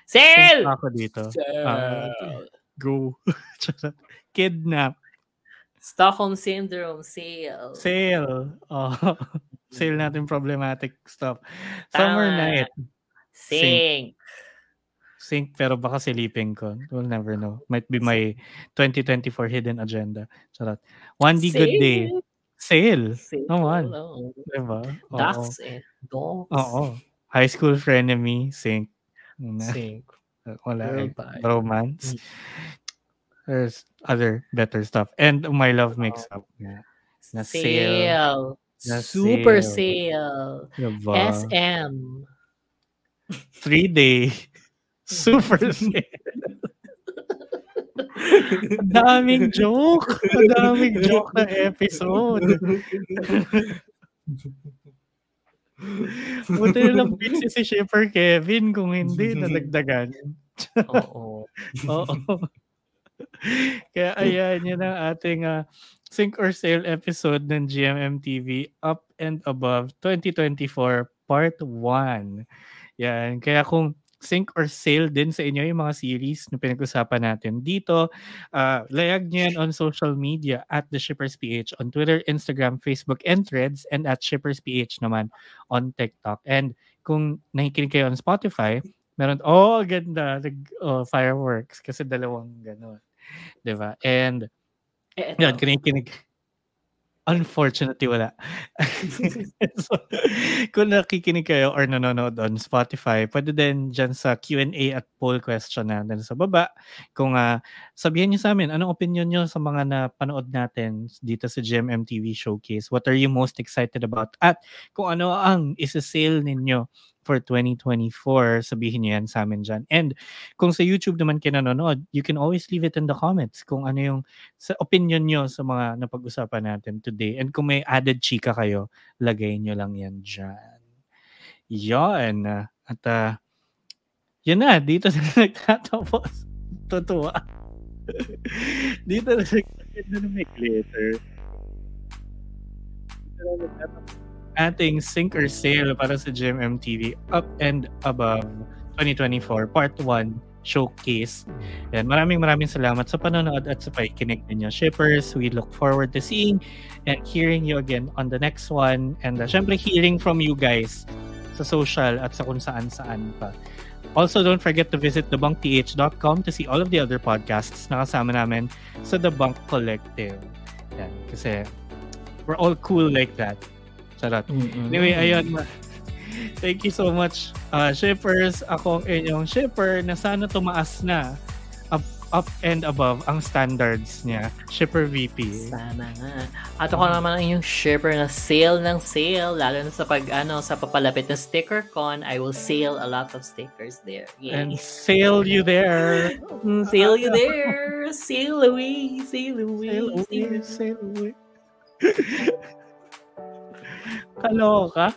Sale! Ako dito. Go. Kidnap. Stockholm Syndrome. Sale. Sale natin problematic stuff. Summer Night. Sync, pero baka silipin ko. We'll never know. Might be my 2024 hidden agenda. Charot. One D Good Day. Sale. Naman. Diba? Dogs. Oo. High School Frenemy, Sync. Sync. Wala. Romance. There's other better stuff. And My Love Mix Up. Yeah. Na Sale. Super sale. Diba? SM. 3-day. Super sale. Daming joke. Daming joke na episode. Buti lang busy si Shipper Kevin kung hindi nadagdagan. Oo. Kaya ayan, yun ang ating Sync or Sale episode ng GMMTV Up and Above 2024 Part 1. Yan. Kaya kung sync or sale din sa inyo yung mga series na pinag-usapan natin dito, layag nyo yan on social media at The Shippers PH on Twitter, Instagram, Facebook, and Threads, and at Shippers PH naman on TikTok. And kung nakikinig kayo on Spotify, meron, ganda, fireworks kasi dalawang gano'n. Diba? And yun, kinikinig. Unfortunately, wala. So, kung nakikinig kayo or nanonood on Spotify, pwede din dyan sa Q&A at poll question natin sa baba. Kung sabihin nyo sa amin, anong opinion nyo sa mga napanood natin dito sa GMMTV Showcase? What are you most excited about? At kung ano ang isa-sale ninyo for 2024, sabihin nyo yan sa amin dyan. And kung sa YouTube naman kayo nanonood, you can always leave it in the comments kung ano yung sa opinion nyo sa mga napag-usapan natin today. And kung may added chika kayo, lagay nyo lang yan dyan. Yan. At yun na, dito na nagtatapos. Totoo. Dito na may glitter. Dito na nagtatapos ating Sync or Sale para sa GMMTV Up and Above 2024 Part 1 Showcase. Yan, maraming salamat sa panonood at sa pakikinig ninyo, Shippers. We look forward to seeing and hearing you again on the next one. And syempre, hearing from you guys sa social at sa kung saan-saan pa. Also, don't forget to visit thebunkth.com to see all of the other podcasts na kasama namin sa The Bunk Collective. Yan, kasi we're all cool like that. Sarap. Anyway, ayun. Thank you so much, Shippers. Ako ang inyong Shipper na sana tumaas na up and above ang standards niya. Shipper VP. Sana nga. At ako naman ang inyong Shipper na sale ng sale. Lalo na sa sa papalapit na sticker con, I will sale a lot of stickers there. Yay. And sale you there. Sale you there. Sail away. Sail away. Sail away. Kaloka.